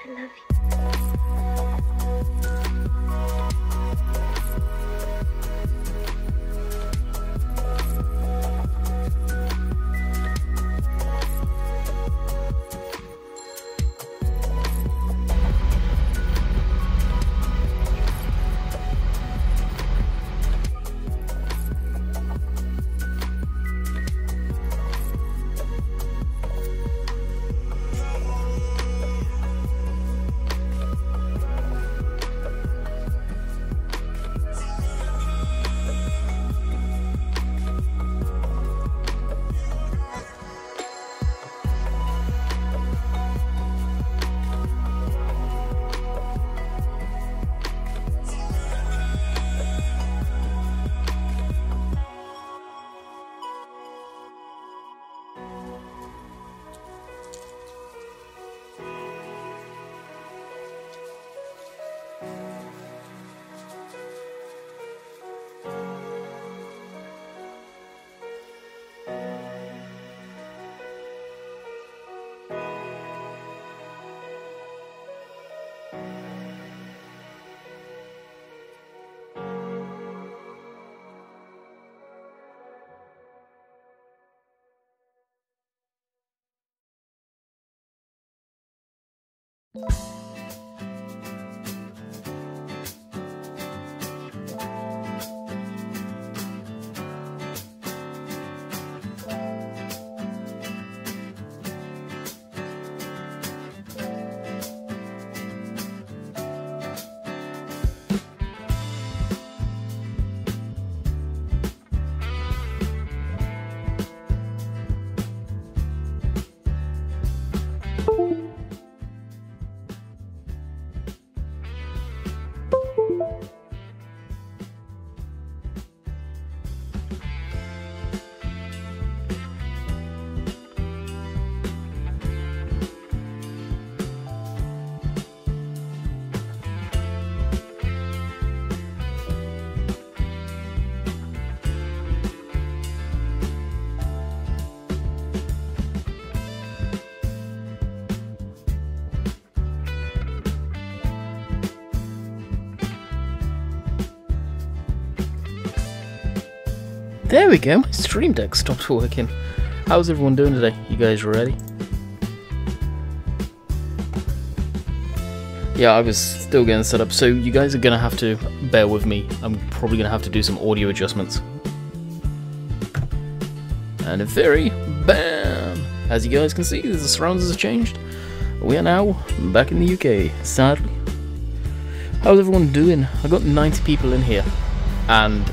love you. There we go, my stream deck stopped working. How's everyone doing today? You guys ready? Yeah, I was still getting set up, so you guys are going to have to bear with me. I'm probably going to have to do some audio adjustments. And in theory, bam! As you guys can see, the surrounds have changed. We are now back in the UK, sadly. How's everyone doing? I got 90 people in here, and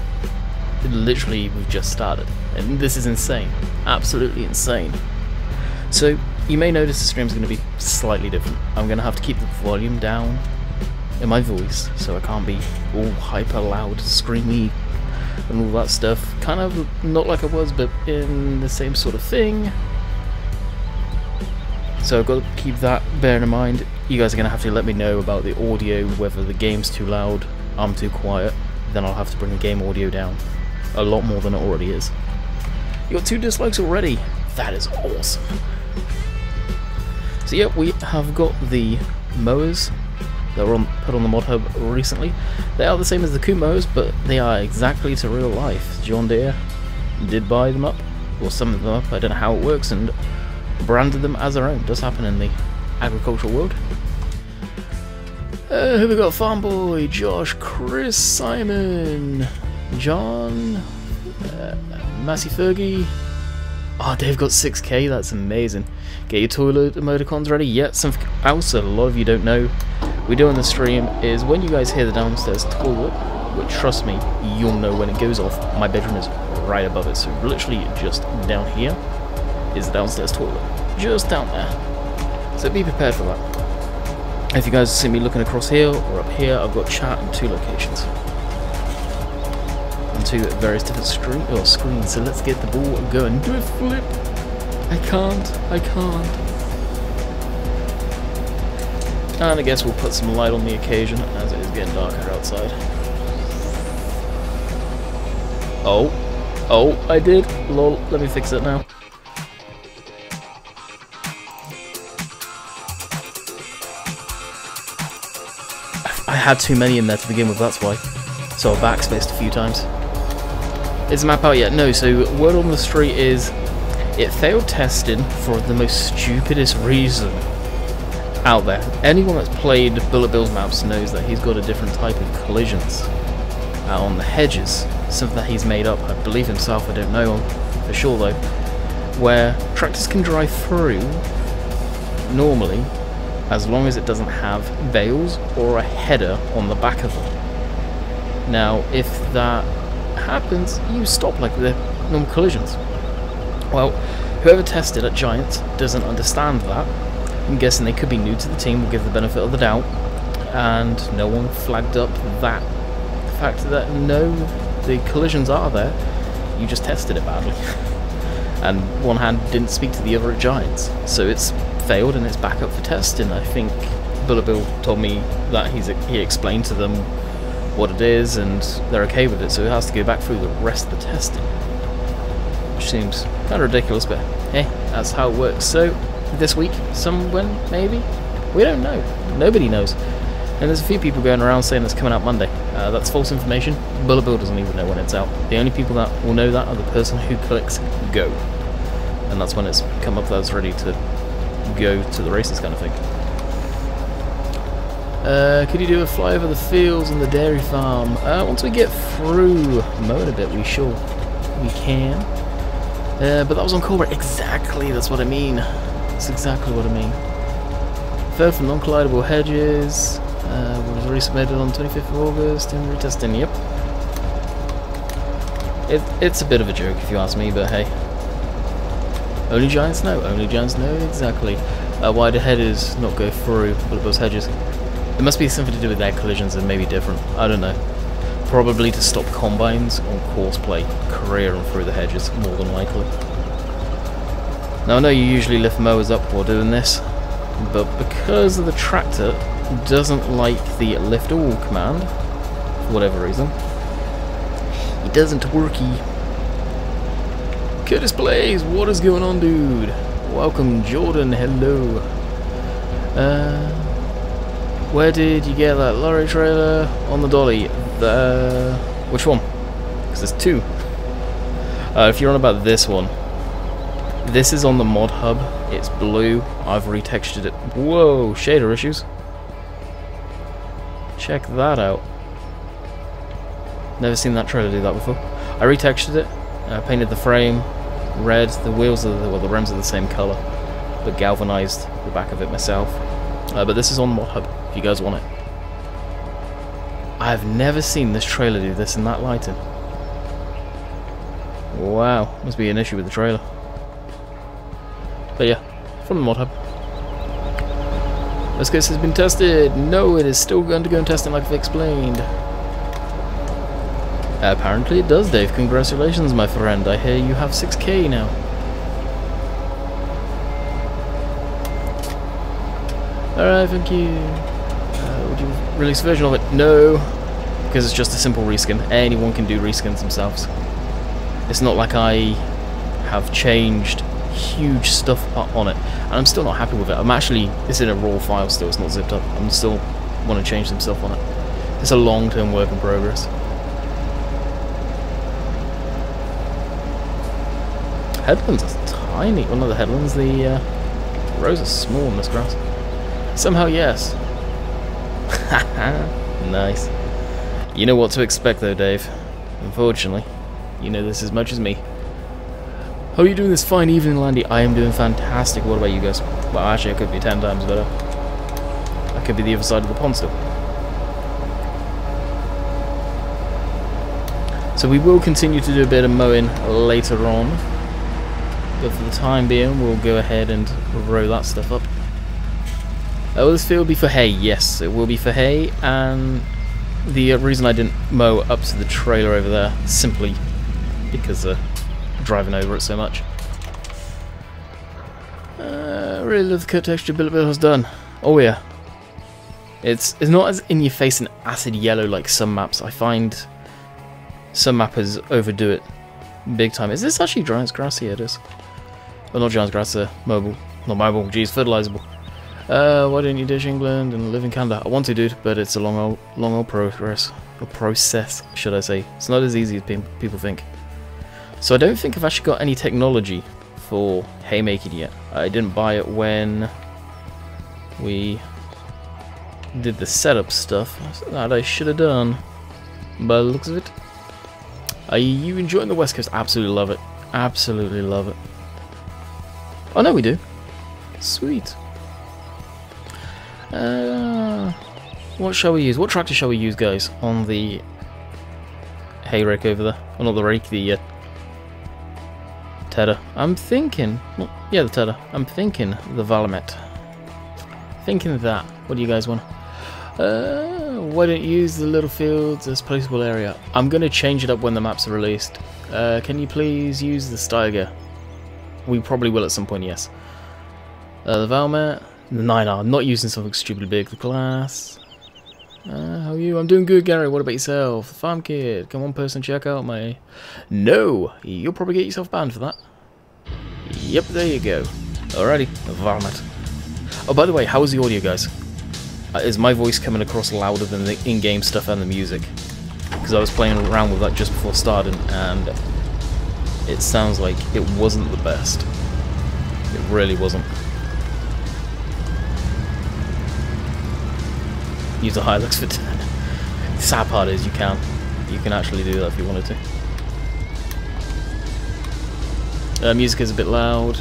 literally we've just started, and this is insane, absolutely insane. So you may notice the stream's going to be slightly different. I'm going to have to keep the volume down in my voice, so I can't be all hyper loud, screamy and all that stuff. Kind of not like I was, but in the same sort of thing. So I've got to keep that bearing in mind. You guys are going to have to let me know about the audio, whether the game's too loud, I'm too quiet, then I'll have to bring the game audio down. A lot more than it already is. You got 2 dislikes already. That is awesome. So yeah, we have got the mowers that were put on the mod hub recently. They are the same as the Coop mowers, but they are exactly to real life. John Deere did buy them up, or some of them up, I don't know how it works, and branded them as their own. It does happen in the agricultural world. Who we got? Farm Boy, Josh, Chris, Simon, John, Massey Fergie. Oh, Dave got 6k, that's amazing. Get your toilet emoticons ready. Yeah, something else a lot of you don't know we do on the stream is when you guys hear the downstairs toilet, which trust me, you'll know when it goes off, my bedroom is right above it, so literally just down here is the downstairs toilet. Just down there. So be prepared for that. If you guys see me looking across here or up here, I've got chat in 2 locations. On 2 various different screens, so let's get the ball going. Do a flip! I can't. And I guess we'll put some light on the occasion, as it is getting darker outside. Oh, I did. Lol, let me fix it now. I had too many in there to begin with, that's why. So I backspaced a few times. Is the map out yet? No, so word on the street is it failed testing for the most stupidest reason out there. Anyone that's played Bullet Bill's maps knows that he's got a different type of collisions out on the hedges. Something that he's made up, I believe himself, I don't know for sure though, where tractors can drive through normally as long as it doesn't have bales or a header on the back of them. Now, if that happens, you stop like the normal collisions. Well, whoever tested at Giants doesn't understand that. I'm guessing they could be new to the team, will give the benefit of the doubt, and no one flagged up that the fact that no, the collisions are there, you just tested it badly. And one hand didn't speak to the other at Giants, so it's failed and it's back up for testing. I think Bullet Bill told me that he explained to them what it is and they're okay with it, so it has to go back through the rest of the testing, which seems kind of ridiculous, but hey, that's how it works. So this week, when maybe, we don't know, nobody knows, and there's a few people going around saying it's coming out Monday. That's false information. Bullet Bill doesn't even know when it's out. The only people that will know that are the person who clicks go, and that's when it's come up that it's ready to go to the races kind of thing. Could you do a fly over the fields and the dairy farm? Once we get through mowing a bit, we sure we can. But that was on Cobra. Exactly, that's what I mean. That's exactly what I mean. Third from non-collidable hedges. Was resubmitted on 25th of August in retesting. Yep. It's a bit of a joke if you ask me, but hey. Only Giants know. Only Giants know exactly. Why the headers not go through Bullet Bill's hedges? It must be something to do with their collisions and maybe different. I don't know. Probably to stop combines on course play careering through the hedges, more than likely. Now I know you usually lift mowers up while doing this, but because the tractor doesn't like the lift all command, for whatever reason, it doesn't worky. Curtis Blaze, what is going on, dude? Welcome, Jordan, hello. Where did you get that lorry trailer? On the dolly. Which one? Because there's two. If you're on about this one, this is on the mod hub. It's blue. I've retextured it. Whoa, shader issues. Check that out. Never seen that trailer do that before. I retextured it. Painted the frame red. The wheels are the rims are the same color, but galvanized the back of it myself. But this is on the mod hub if you guys want it. I've never seen this trailer do this in that lighting. Wow, must be an issue with the trailer. But yeah, from the mod hub. This case has been tested. No, it is still going to go and testing like I've explained. Apparently it does, Dave. Congratulations, my friend. I hear you have 6K now. Alright, thank you. Would you release a version of it? No, because it's just a simple reskin. Anyone can do reskins themselves. It's not like I have changed huge stuff on it, and I'm still not happy with it. It's in a raw file still, it's not zipped up. I'm still want to change some stuff on it. It's a long-term work in progress. Headlands are tiny. Well, not the headlands, the rows are small in this grass. Somehow, yes. Nice. You know what to expect though, Dave. Unfortunately, you know this as much as me. How are you doing this fine evening, Landy? I am doing fantastic. What about you guys? Well, actually, I could be 10 times better. I could be the other side of the pond still. So we will continue to do a bit of mowing later on, but for the time being, we'll go ahead and row that stuff up. Will this field be for hay? Yes, it will be for hay, and the reason I didn't mow up to the trailer over there, simply because driving over it so much. I really love the cut texture Bullet Bill has done. Oh yeah. It's not as in your face and acid yellow like some maps. I find some mappers overdo it big time. Is this actually Giant's grass? Yeah, it is. Well, not Giant's grass, mobile. Not mobile, geez, fertilizable. Why don't you ditch England and live in Canada? I want to, dude, but it's a long old process. A process, should I say. It's not as easy as people think. So I don't think I've actually got any technology for haymaking yet. I didn't buy it when we did the setup stuff that I should have done. By the looks of it. Are you enjoying the West Coast? Absolutely love it. Absolutely love it. Oh no, we do. Sweet. What shall we use? What tractor shall we use, guys, on the hay rake over there? Well, not the rake, the tedder. I'm thinking... Well, yeah, the tedder. I'm thinking the Valamet. Thinking that. What do you guys want? Why don't you use the little fields as placeable area? I'm going to change it up when the maps are released. Can you please use the Steiger? We probably will at some point, yes. The Valmet. The 9R. I'm not using something stupidly big. The class. How are you? I'm doing good, Gary. What about yourself? The Farm Kid. Come on, person, check out my... No! You'll probably get yourself banned for that. Yep, there you go. Alrighty. The Valmet. Oh, by the way, how was the audio, guys? Is my voice coming across louder than the in-game stuff and the music? Because I was playing around with that just before starting, and it sounds like it wasn't the best. It really wasn't. Use the Hilux for 10. The sad part is you can actually do that if you wanted to. Music is a bit loud.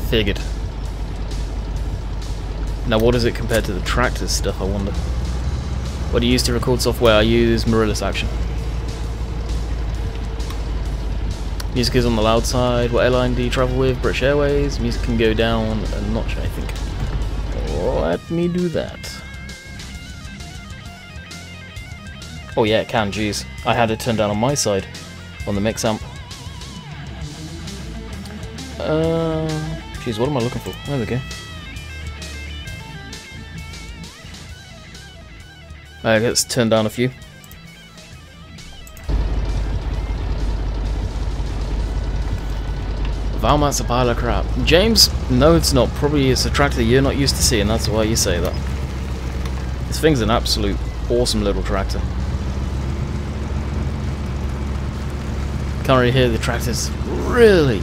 Figured. Now what is it compared to the tractor's stuff, I wonder? What do you use to record software? I use Marillus Action. Music is on the loud side. What airline do you travel with? British Airways. Music can go down a notch, I think. Let me do that. Oh yeah, it can, jeez. I had it turned down on my side, on the mix amp. Jeez, what am I looking for? There we go. Let's turn down a few. Valmat's a pile of crap. James? No, it's not. Probably it's a tractor that you're not used to seeing, that's why you say that. This thing's an absolute awesome little tractor. Can't really hear the tractors. Really?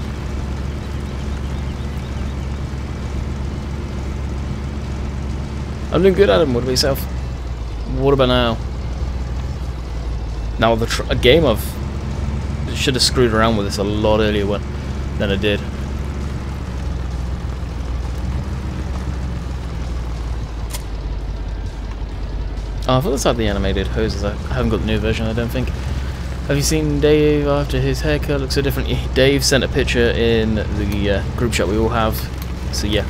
I'm doing good, Adam. What about yourself? What about now? Now, a game I've... should have screwed around with this a lot earlier than I did. Oh, I thought this had the animated hoses. I haven't got the new version, I don't think. Have you seen Dave after his haircut? Looks so different. Dave sent a picture in the group chat we all have. So yeah,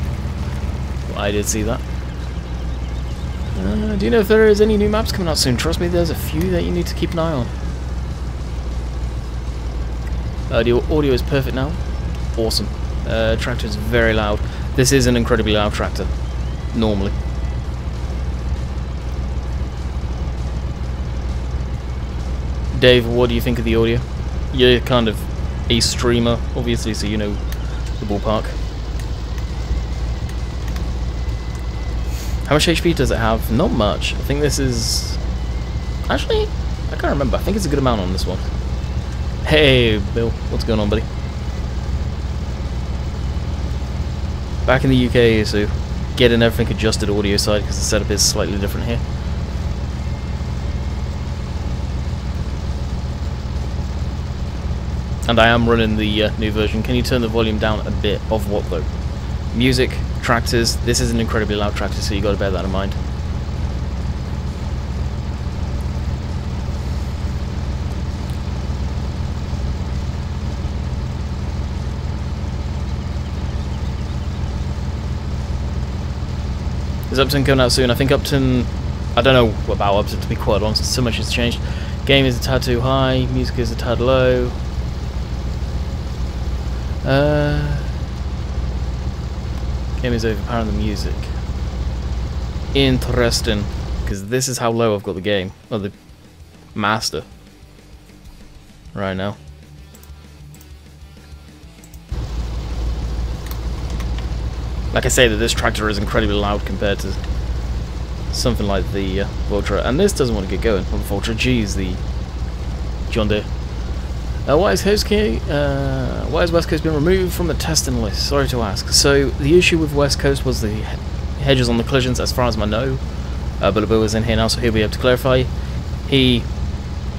I did see that. Do you know if there is any new maps coming out soon? Trust me, there's a few that you need to keep an eye on. The audio is perfect now. Awesome. Tractor is very loud. This is an incredibly loud tractor, normally. Dave, what do you think of the audio? You're kind of a streamer, obviously, so you know the ballpark. How much HP does it have? Not much. I think this is... Actually, I can't remember. I think it's a good amount on this one. Hey, Bill. What's going on, buddy? Back in the UK, so getting everything adjusted audio side because the setup is slightly different here. And I am running the new version. Can you turn the volume down a bit? Of what though? Music, tractors. This is an incredibly loud tractor, so you got to bear that in mind. Is Upton coming out soon? I think Upton... I don't know about Upton, to be quite honest. So much has changed. Game is a tad too high. Music is a tad low. Game is overpowering the music. Interesting. Because this is how low I've got the game. Or the master. Right now. Like I say, that this tractor is incredibly loud compared to something like the Vultra, and this doesn't want to get going. Well, the Vultra, geez, the John Deere. Why is West Coast been removed from the testing list? Sorry to ask. So the issue with West Coast was the hedges on the collisions, as far as I know. Bill is in here now, so he'll be able to clarify. He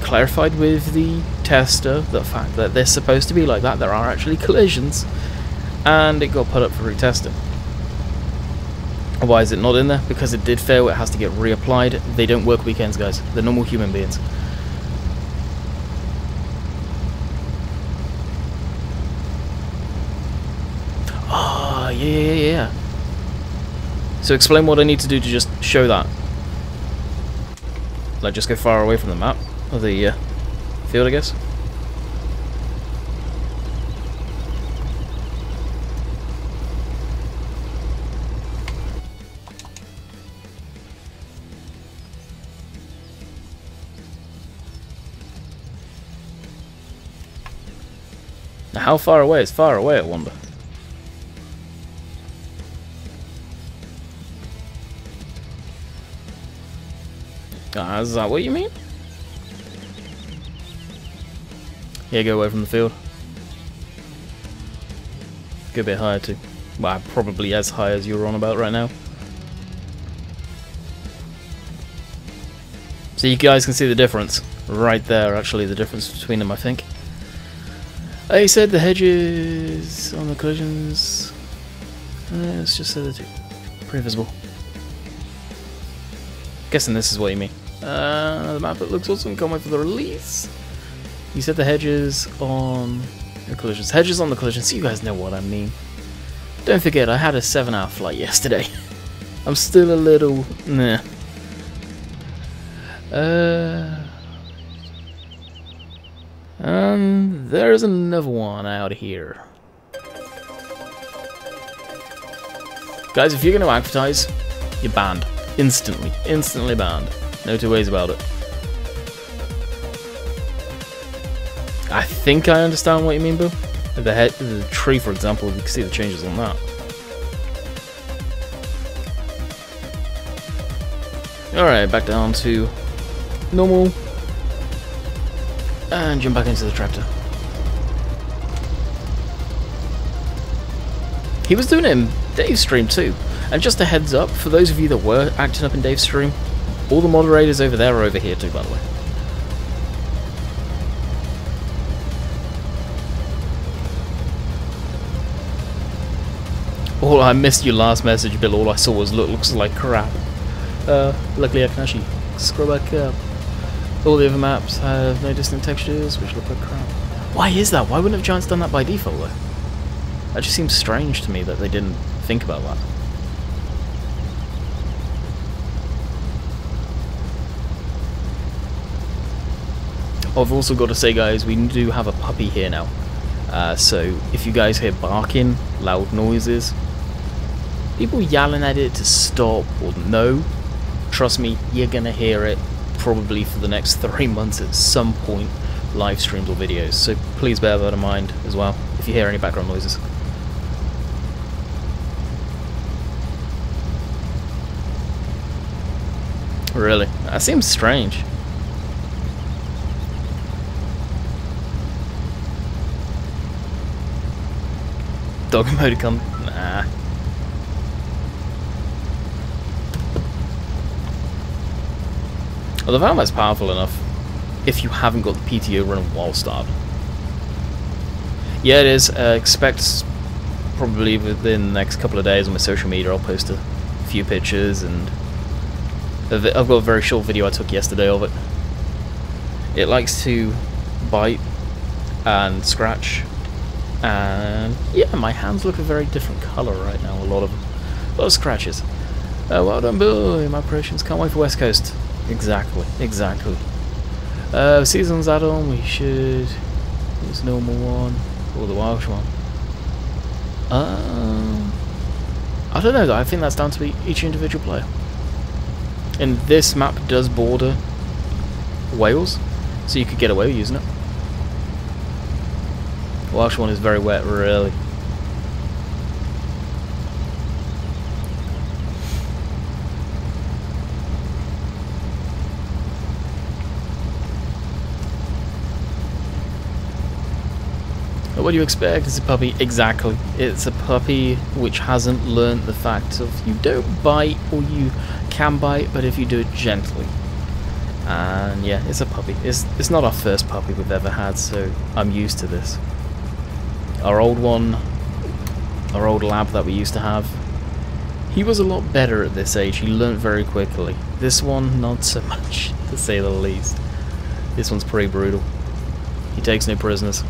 clarified with the tester the fact that they're supposed to be like that. There are actually collisions, and it got put up for retesting. Why is it not in there? Because it did fail. It has to get reapplied. They don't work weekends, guys. They're normal human beings. Ah, yeah. So explain what I need to do to just show that. Like, just go far away from the map of the field, I guess. Now, how far away is far away, I wonder? Is that what you mean? Yeah, go away from the field. Go a bit higher too. Well, probably as high as you're on about right now. So you guys can see the difference. Right there, actually, the difference between them, I think. He said the hedges on the collisions. Let's just say they're pretty visible. Guessing this is what you mean. The map, it looks awesome. Can't wait for the release. You said the hedges on the collisions. Hedges on the collisions. So you guys know what I mean. Don't forget, I had a 7-hour flight yesterday. I'm still a little... nah. And there's another one out here. Guys, if you're going to advertise, you're banned. Instantly banned. No two ways about it. I think I understand what you mean, Boo. The tree, for example, you can see the changes on that. Alright, back down to normal. And jump back into the tractor. He was doing it in Dave's stream too. And just a heads up, for those of you that were acting up in Dave's stream, all the moderators over there are over here too, by the way. Oh, I missed your last message, Bill. All I saw was looks like crap. Luckily I can actually scroll back up. All the other maps have no distant textures, which look like crap. Why is that? Why wouldn't have Giants done that by default, though? That just seems strange to me that they didn't think about that. I've also got to say, guys, we do have a puppy here now. So if you guys hear barking, loud noises, people yelling at it to stop or no, trust me, you're gonna hear it probably for the next 3 months at some point, live streams or videos. So please bear that in mind as well if you hear any background noises. Really? That seems strange. Dog emoticon? Nah. Well, the Valmet's powerful enough if you haven't got the PTO running while started. Yeah, it is. Expect probably within the next couple of days on my social media I'll post a few pictures, and I've got a very short video I took yesterday of it. It likes to bite and scratch, and yeah, my hands look a very different colour right now, a lot of scratches. Well done, boy, my operations, can't wait for West Coast. Exactly. Seasons add-on, we should use normal one, or the Welsh one. I don't know though, I think that's down to each individual player. And this map does border Wales, so you could get away with using it. The Welsh one is very wet, really. What do you expect? It's a puppy. Exactly. It's a puppy which hasn't learnt the fact of you don't bite, or you can bite, but if you do it gently. And yeah, it's a puppy. It's not our first puppy we've ever had, so I'm used to this. Our old one, our old lab that we used to have, he was a lot better at this age. He learnt very quickly. This one, not so much, to say the least. This one's pretty brutal. He takes no prisoners.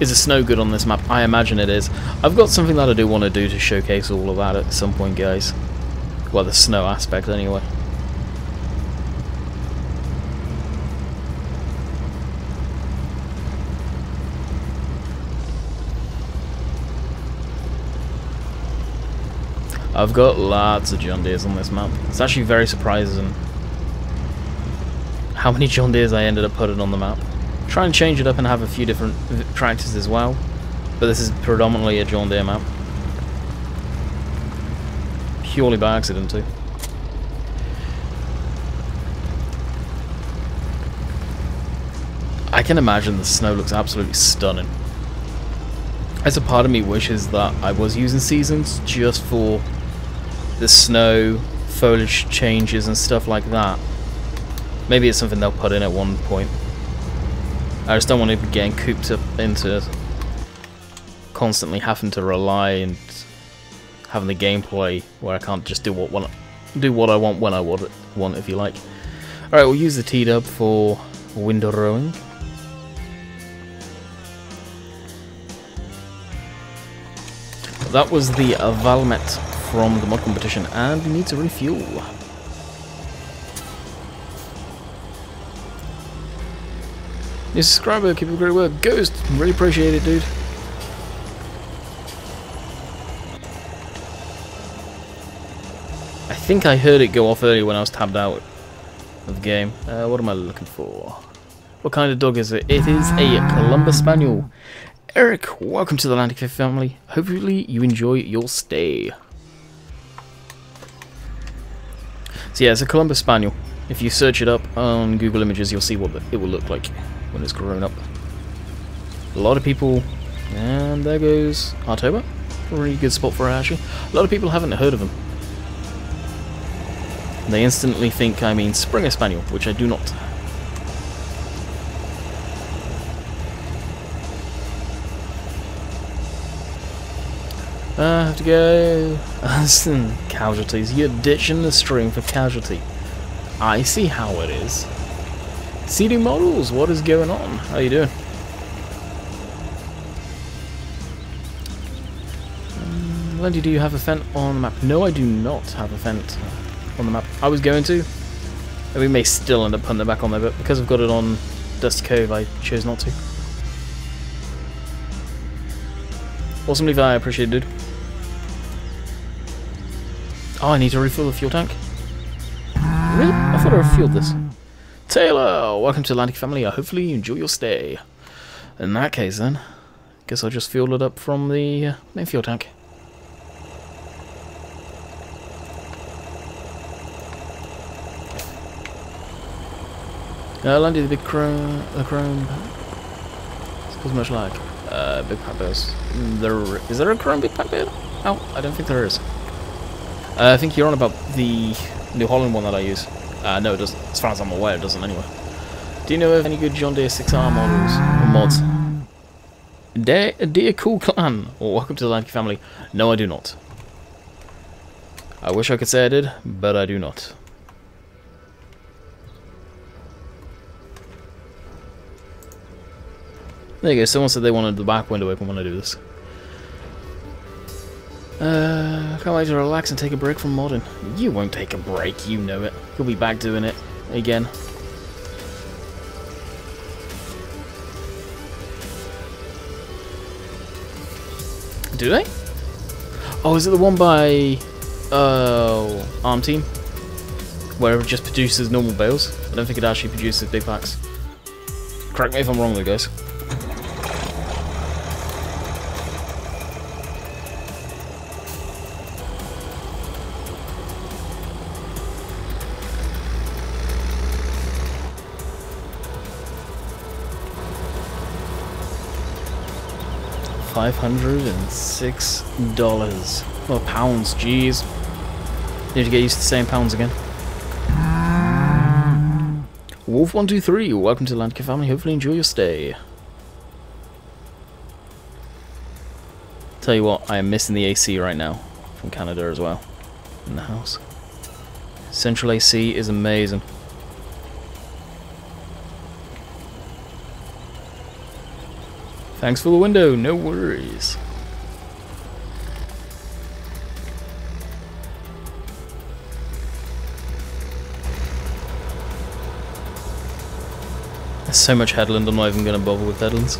Is the snow good on this map? I imagine it is. I've got something that I do want to do to showcase all of that at some point, guys. Well, the snow aspect, anyway. I've got lots of John Deeres on this map. It's actually very surprising how many John Deeres I ended up putting on the map. Try and change it up and have a few different tractors as well, but this is predominantly a John Deere map. Purely by accident too. I can imagine the snow looks absolutely stunning. As a part of me wishes that I was using seasons just for the snow, foliage changes and stuff like that. Maybe it's something they'll put in at one point. I just don't want to be getting cooped up into constantly having to rely and having the gameplay where I can't just do what I want when I want, if you like. Alright, we'll use the T-dub for window rowing. That was the Valmet from the mod competition, and we need to refuel. New subscriber, keep up the great work. Ghost, really appreciate it, dude. I think I heard it go off earlier when I was tabbed out of the game. What am I looking for? What kind of dog is it? It is a Columbus Spaniel. Eric, welcome to the Landykid family. Hopefully you enjoy your stay. So yeah, it's a Columbus Spaniel. If you search it up on Google Images, you'll see what it will look like when it's grown up. A lot of people, and there goes October. A really good spot for it, actually. A lot of people haven't heard of them. They instantly think I mean Springer Spaniel, which I do not. I have to go. Casualties. You're ditching the stream for casualty. I see how it is. CD Models, what is going on? How you doing? Landy, do you have a vent on the map? No, I do not have a vent on the map. I was going to. And we may still end up putting it back on there, but because I've got it on Dusty Cove, I chose not to. Awesome, Levi, I appreciate it, dude. Oh, I need to refill the fuel tank. Really? I thought I refueled this. Taylor, welcome to Atlantic family. Hopefully you enjoy your stay. In that case then, guess I'll just fuel it up from the main fuel tank. Landy, the big chrome, It's much like big pack bears. Is there a chrome big pack bear? Oh, I don't think there is. I think you're on about the New Holland one that I use. No, it doesn't. As far as I'm aware, it doesn't anyway. Do you know of any good John Deere 6R models or mods? Dear Cool Clan, or welcome to the Landykid family. No, I do not. I wish I could say I did, but I do not. There you go, someone said they wanted the back window open when I do this. Can't wait to relax and take a break from modding. You won't take a break, you know it. You'll be back doing it again. Do they? Oh, is it the one by Arm Team? Where it just produces normal bales? I don't think it actually produces big packs. Correct me if I'm wrong though, guys. $506. Oh, pounds, jeez. Need to get used to saying pounds again. Wolf123, welcome to Landykid family. Hopefully enjoy your stay. Tell you what, I am missing the AC right now from Canada as well. In the house. Central AC is amazing. Thanks for the window, no worries. There's so much headland, I'm not even going to bother with headlands.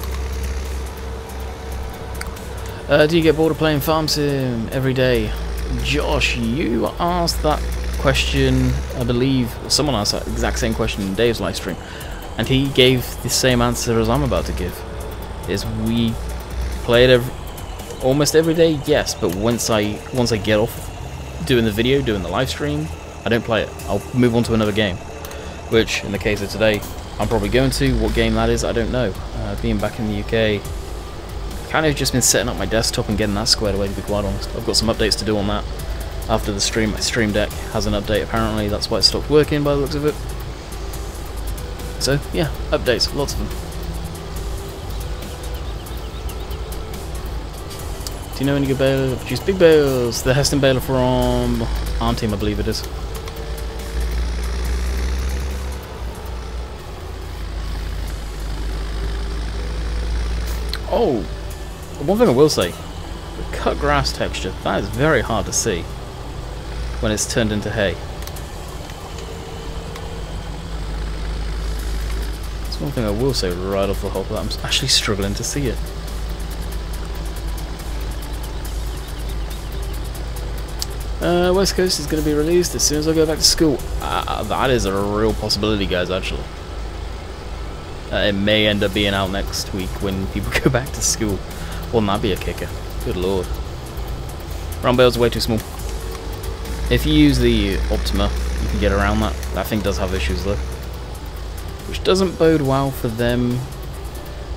Do you get bored of playing Farm Sim every day? Josh, you asked that question, I believe, someone asked that exact same question in Dave's live stream, and he gave the same answer as I'm about to give. Is we play it almost every day? Yes, but once I get off doing the video, doing the live stream, I don't play it. I'll move on to another game, which in the case of today, I'm probably going to. What game that is, I don't know. Being back in the UK, kind of just been setting up my desktop and getting that squared away, to be quite honest. I've got some updates to do on that after the stream. My Stream Deck has an update apparently, that's why it stopped working by the looks of it. So yeah, updates, lots of them. Do you know any good balers that produce big bales? The Heston baler from Arm Team, I believe it is. Oh, one thing I will say, the cut grass texture, that is very hard to see when it's turned into hay. That's one thing I will say right off the hop, that I'm actually struggling to see it. West Coast is going to be released as soon as I go back to school. That is a real possibility, guys, actually. It may end up being out next week when people go back to school. Wouldn't that be a kicker? Good lord. Round bales are way too small. If you use the Optima, you can get around that. That thing does have issues though. Which doesn't bode well for them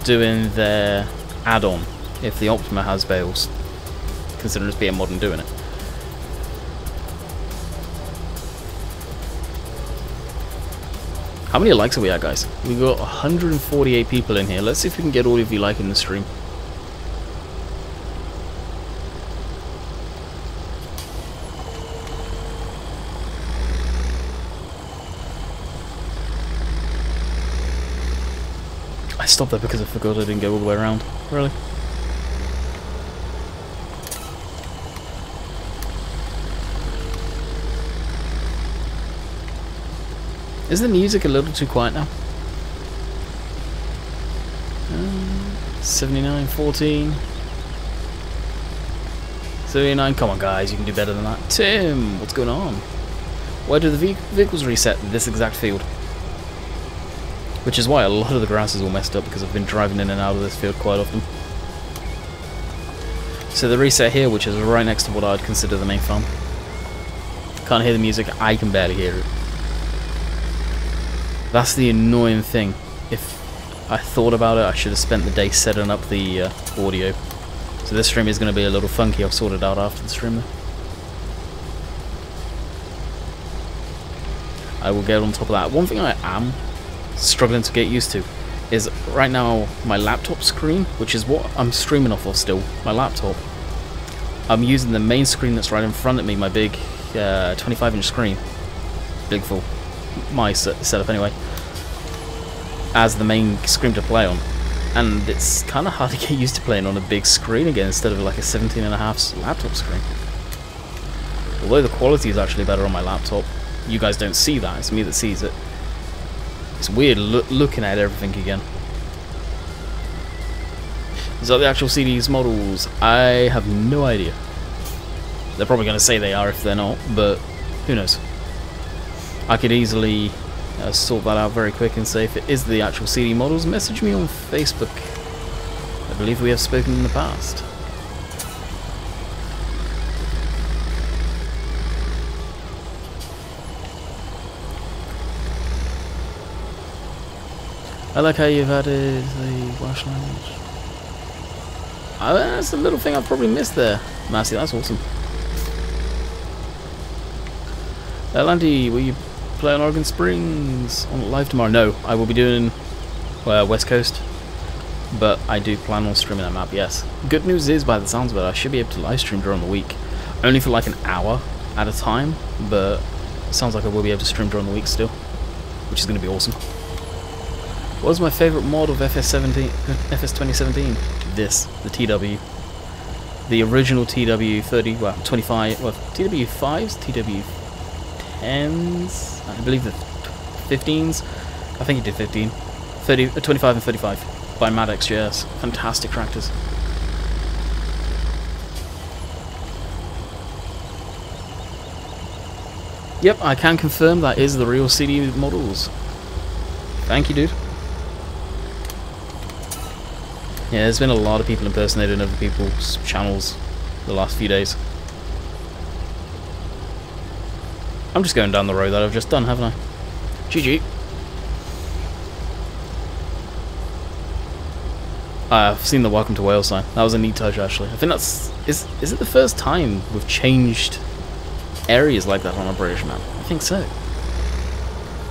doing their add-on if the Optima has bales, considering it's being modern doing it. How many likes are we at, guys? We got 148 people in here. Let's see if we can get all of you liking the stream. I stopped there because I forgot I didn't go all the way around. Really? Is the music a little too quiet now? 79, 14. 39, come on guys, you can do better than that. Tim, what's going on? Why do the vehicles reset this exact field? Which is why a lot of the grass is all messed up, because I've been driving in and out of this field quite often. So the reset here, which is right next to what I'd consider the main farm. Can't hear the music, I can barely hear it. That's the annoying thing. If I thought about it, I should have spent the day setting up the audio. So this stream is going to be a little funky. I'll sort it out after the stream though. I will get on top of that. One thing I am struggling to get used to is right now my laptop screen, which is what I'm streaming off of still, my laptop. I'm using the main screen that's right in front of me, my big 25-inch screen. Big full. My setup anyway, as the main screen to play on, and it's kind of hard to get used to playing on a big screen again instead of like a 17.5 laptop screen. Although the quality is actually better on my laptop, you guys don't see that, it's me that sees it. It's weird looking at everything again. Is that the actual CD's models? I have no idea. They're probably going to say they are if they're not, but who knows. I could easily sort that out very quick and say if it is the actual CD models, message me on Facebook. I believe we have spoken in the past. I like how you've added the Welsh language. That's a little thing I've probably missed there, Massey. That's awesome. Landy, will you play on Oregon Springs on live tomorrow? No, I will be doing West Coast, but I do plan on streaming that map, yes. Good news is, by the sounds of it, I should be able to live stream during the week. Only for like an hour at a time, but it sounds like I will be able to stream during the week still, which is going to be awesome. What was my favourite mod of FS 2017? This, the TW. The original TW 30, well, 25, well, TW 5s, TW 10s, I believe the 15s. I think he did 15. 25 and 35 by MadXJS. Fantastic tractors. Yep, I can confirm that is the real CD models. Thank you, dude. Yeah, there's been a lot of people impersonating other people's channels the last few days. I'm just going down the road that I've just done, haven't I? GG. I've seen the Welcome to Wales sign. That was a neat touch, actually. I think that's... Is it the first time we've changed areas like that on a British map? I think so.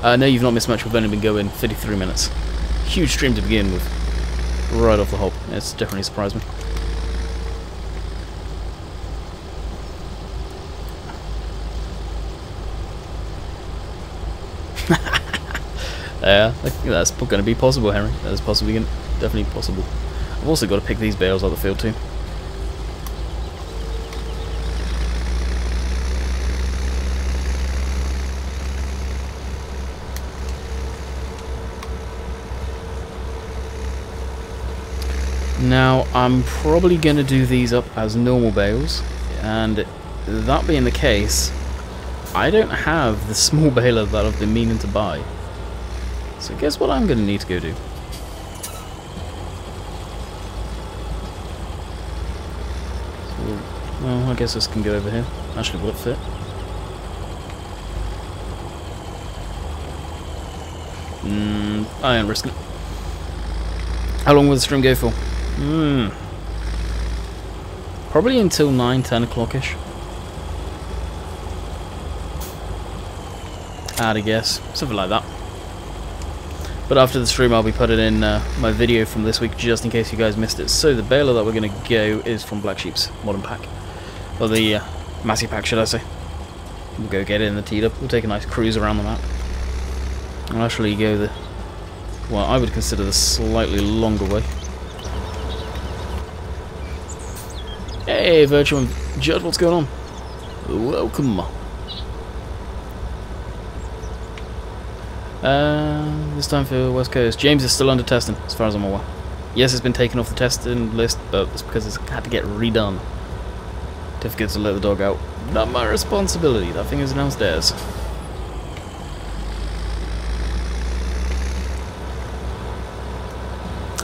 No, you've not missed much. We've only been going 33 minutes. Huge stream to begin with. Right off the hop. It's definitely surprised me. Yeah, I think that's going to be possible, Henry. That is definitely possible. I've also got to pick these bales out of the field too. Now, I'm probably going to do these up as normal bales, and that being the case, I don't have the small baler that I've been meaning to buy. So guess what I'm going to need to go do? So, well, I guess this can go over here. Actually, will it fit? I ain't risking it. How long will the stream go for? Probably until 9-10 o'clock-ish. I'd guess. Something like that. But after the stream I'll be putting in my video from this week just in case you guys missed it. So the baler that we're going to go is from Black Sheep's Modern Pack. Or the Massey Pack, should I say. We'll go get it in the teed up. We'll take a nice cruise around the map. I'll actually go the... well, I would consider the slightly longer way. Hey, Virtual and Judd, what's going on? Welcome. This time for West Coast. James is still under testing, as far as I'm aware. Yes, it's been taken off the testing list, but it's because it's had to get redone. Difficult to let the dog out. Not my responsibility. That thing is downstairs.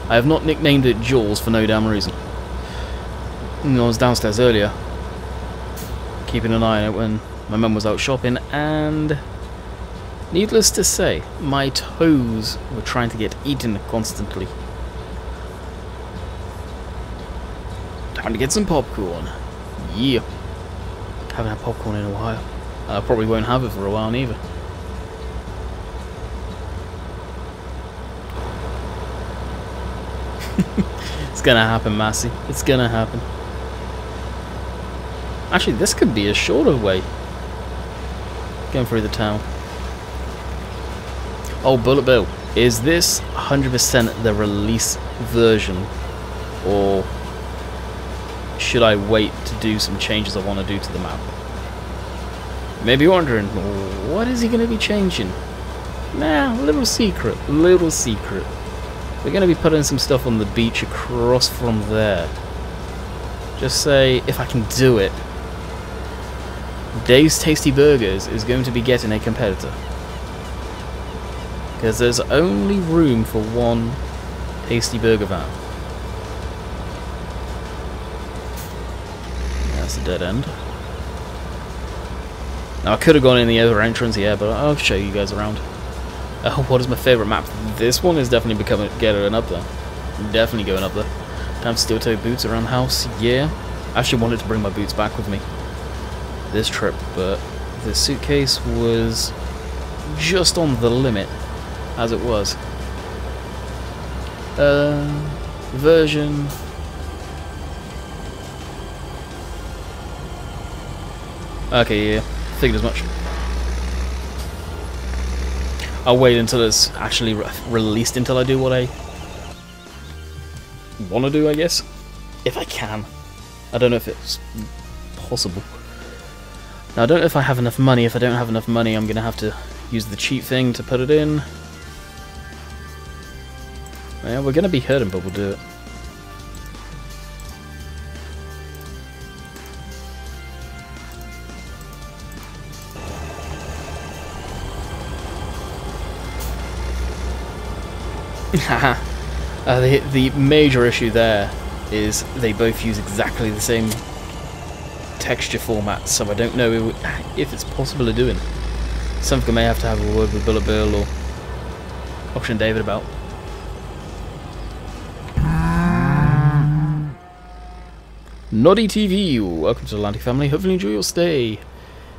I have not nicknamed it Jaws for no damn reason. I was downstairs earlier, keeping an eye on it when my mum was out shopping, and needless to say, my toes were trying to get eaten constantly. Time to get some popcorn. Yeah. Haven't had popcorn in a while. I probably won't have it for a while neither. It's gonna happen, Massey. It's gonna happen. Actually, this could be a shorter way. Going through the town. Oh, Bullet Bill. Is this 100% the release version? Or should I wait to do some changes I want to do to the map? Maybe you're wondering, what is he going to be changing? Nah, little secret. Little secret. We're going to be putting some stuff on the beach across from there. Just say, if I can do it, Dave's Tasty Burgers is going to be getting a competitor. Because there's only room for one Tasty Burger van. That's a dead end. Now I could have gone in the other entrance, yeah, but I'll show you guys around. What is my favourite map? This one is definitely getting up there. Definitely going up there. Have steel-toe boots around the house? Yeah. I actually wanted to bring my boots back with me this trip, but the suitcase was just on the limit, as it was. Version. Okay, yeah, figured as much. I'll wait until it's actually released until I do what I want to do, I guess. If I can. I don't know if it's possible. Now, I don't know if I have enough money. If I don't have enough money, I'm going to have to use the cheap thing to put it in. Yeah, we're going to be hurting, but we'll do it. The major issue there is they both use exactly the same texture format, so I don't know if it's possible of doing. Something I may have to have a word with Bullet Bill or Auction David about. Noddy TV, welcome to the Landykid family. Hopefully enjoy your stay.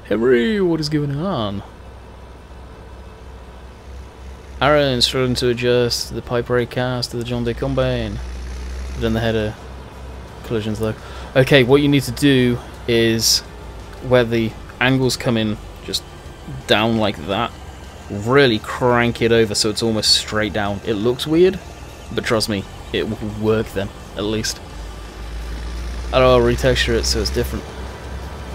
Henry, what is going on? Aaron struggling to adjust the pipe brake cast to the John Deere combine. Done the header collisions though. Okay, what you need to do is where the angles come in just down like that, really crank it over so it's almost straight down. It looks weird, but trust me, it will work then, at least. I don't know, I'll retexture it so it's different.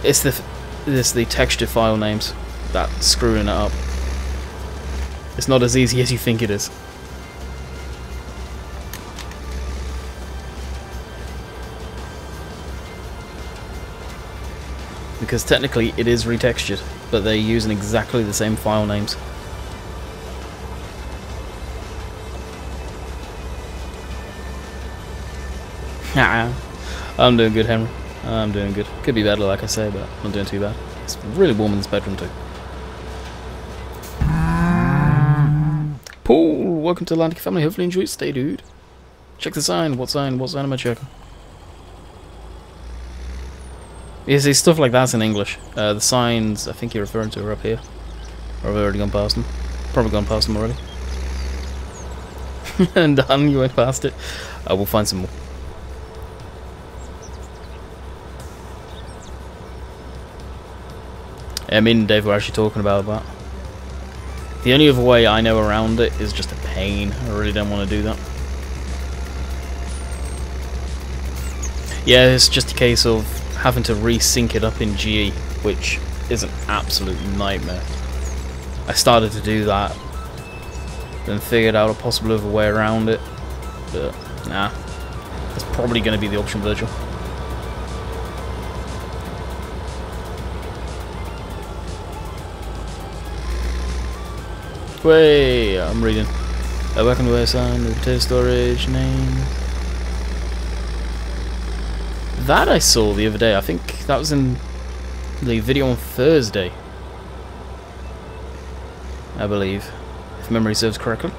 It's the texture file names that's screwing it up. It's not as easy as you think it is. Because technically it is retextured, but they're using exactly the same file names. I'm doing good, Henry. I'm doing good. Could be better, like I say, but I'm not doing too bad. It's really warm in this bedroom too. Paul, welcome to the Landykid family. Hopefully enjoy it. Stay, dude. Check the sign. What sign? What sign am I checking? Yeah, see, stuff like that's in English. The signs I think you're referring to are up here. Or I've already gone past them. Probably gone past them already. And done, you went past it. We'll find some more. Yeah, me and Dave were actually talking about that. The only other way I know around it is just a pain. I really don't want to do that. Yeah, it's just a case of having to resync it up in GE, which is an absolute nightmare. I started to do that, then figured out a possible other way around it, but nah, that's probably going to be the option virtual. Wait, I'm reading. Welcome to sign the potato storage name. That I saw the other day. I think that was in the video on Thursday, I believe, if memory serves correctly.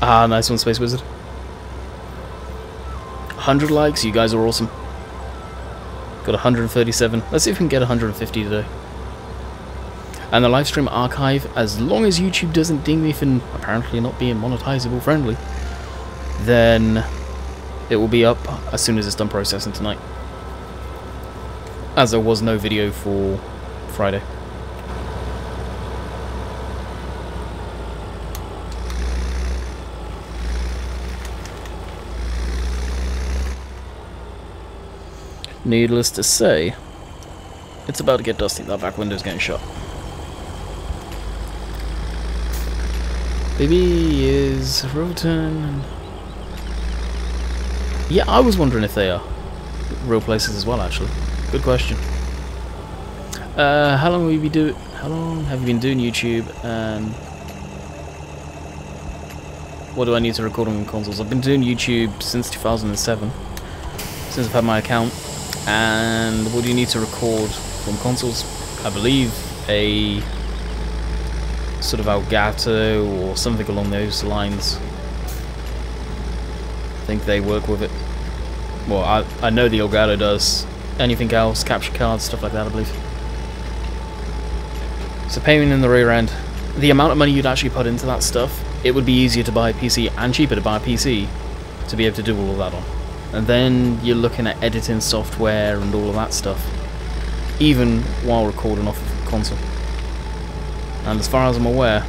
Ah, nice one, Space Wizard. 100 likes, you guys are awesome. Got 137. Let's see if we can get 150 today. And the livestream archive, as long as YouTube doesn't ding me for apparently not being monetizable friendly, then it will be up as soon as it's done processing tonight. As there was no video for Friday. Needless to say, it's about to get dusty. That back window's getting shut. Baby is Roten. Yeah, I was wondering if they are real places as well, actually. Good question. How long have you been doing YouTube, and what do I need to record on consoles? I've been doing YouTube since 2007, since I've had my account. And what do you need to record from consoles? I believe a sort of Elgato or something along those lines. I think they work with it. Well, I know the Elgato does. Anything else, capture cards, stuff like that, I believe. So payment in the rear end. The amount of money you'd actually put into that stuff, it would be easier to buy a PC and cheaper to buy a PC to be able to do all of that on. And then you're looking at editing software and all of that stuff, even while recording off of the console. And as far as I'm aware,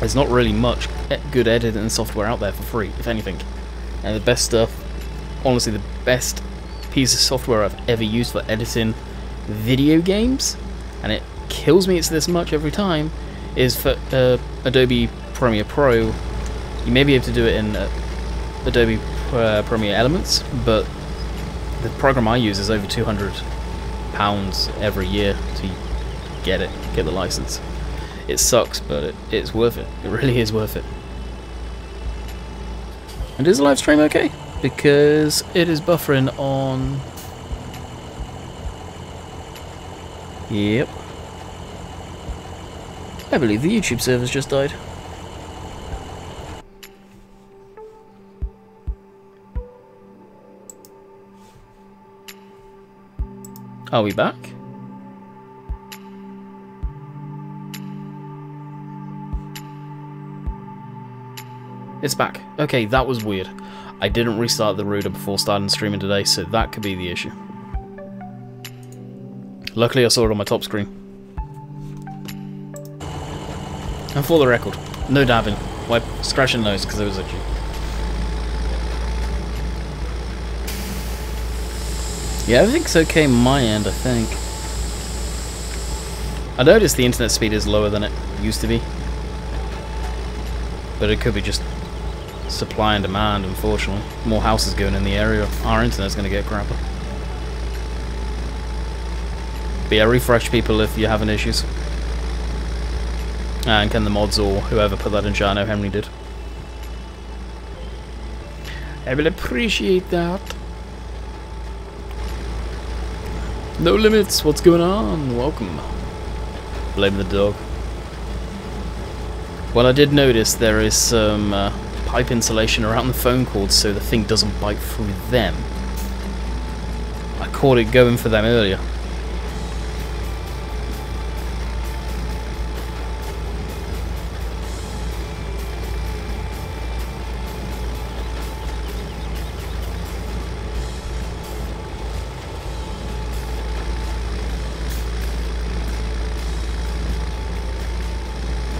there's not really much good editing software out there for free, if anything. And the best stuff, honestly, the best piece of software I've ever used for editing video games, and it kills me it's this much every time, is for Adobe Premiere Pro. You may be able to do it in Adobe Premiere Elements, but the program I use is over £200 every year to get the license. It sucks, but it's worth it. It really is worth it. And is the live stream okay? Because it is buffering on... Yep. I believe the YouTube server's just died. Are we back? It's back. Okay, that was weird. I didn't restart the router before starting streaming today, so that could be the issue. Luckily I saw it on my top screen. And for the record, no dabbing. Wipe scratching nose because there was itchy. Yeah, everything's okay on my end, I think. I noticed the internet speed is lower than it used to be. But it could be just supply and demand, unfortunately. More houses going in the area, our internet's going to get crapper. But yeah, refresh people if you're having issues. And can the mods or whoever put that in chat, I know Henry did. I will appreciate that. No limits, what's going on? Welcome. Blame the dog. Well, I did notice there is some pipe insulation around the phone cords so the thing doesn't bite through them. I caught it going for them earlier.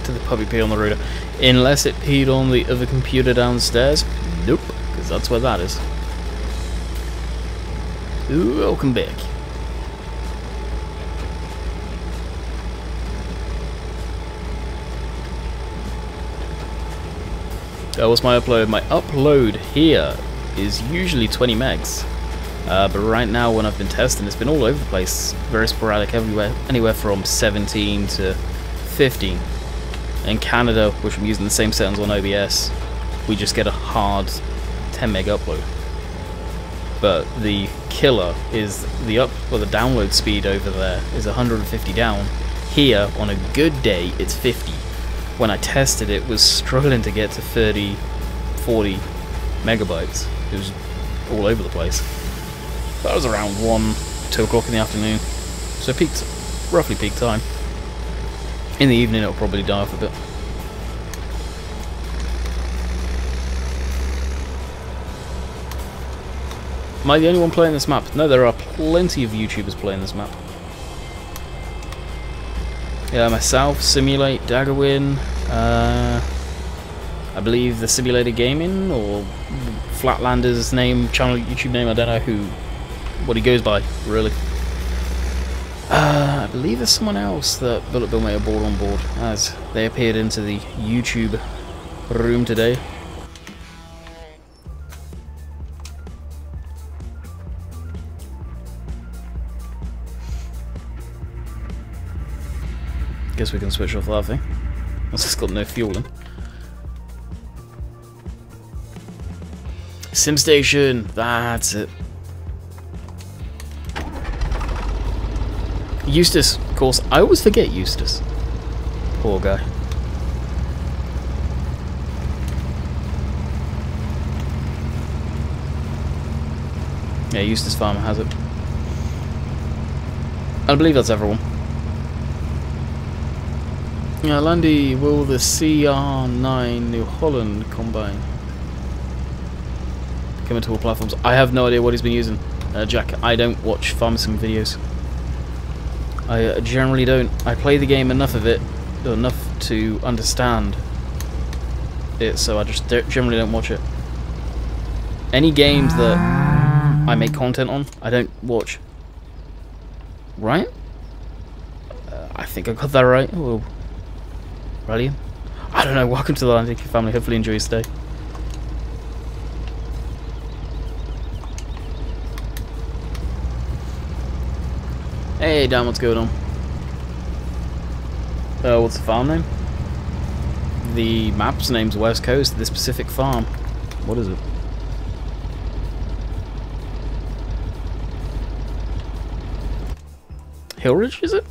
To the puppy pee on the router. Unless it peed on the other computer downstairs. Nope, because that's where that is. Ooh, welcome back. What's my upload? My upload here is usually 20 megs. But right now when I've been testing, it's been all over the place. Very sporadic everywhere. Anywhere from 17 to 15. In Canada, which I'm using the same settings on OBS, we just get a hard 10 meg upload. But the killer is the download speed over there is 150 down. Here, on a good day, it's 50. When I tested it, was struggling to get to 30, 40 megabytes. It was all over the place. That was around 1, 2 o'clock in the afternoon. So roughly peak time. In the evening it'll probably die off a bit. Am I the only one playing this map? No, there are plenty of YouTubers playing this map. Yeah, myself, Simulate, Daggerwin, I believe the Simulated Gaming, or Flatlander's YouTube name, I don't know what he goes by, really. I believe there's someone else that Bullet Bill may have brought on board, as they appeared into the YouTube room today. Guess we can switch off that thing. It's just got no fuel in. SimStation, that's it. Eustace, of course. I always forget Eustace. Poor guy. Yeah, Eustace Farmer has it. I believe that's everyone. Yeah, Landy, will the CR9 New Holland combine come into all platforms? I have no idea what he's been using, Jack. I don't watch Farm Sim videos. I generally don't. I play the game enough to understand it, so I just generally don't watch it. Any games that I make content on, I don't watch. Right? I think I got that right. Oh, brilliant. I don't know. Welcome to the Landykid family. Hopefully enjoy your stay. Hey Dan, what's going on? What's the farm name? The map's name's West Coast. This specific farm. What is it? Hillridge, is it?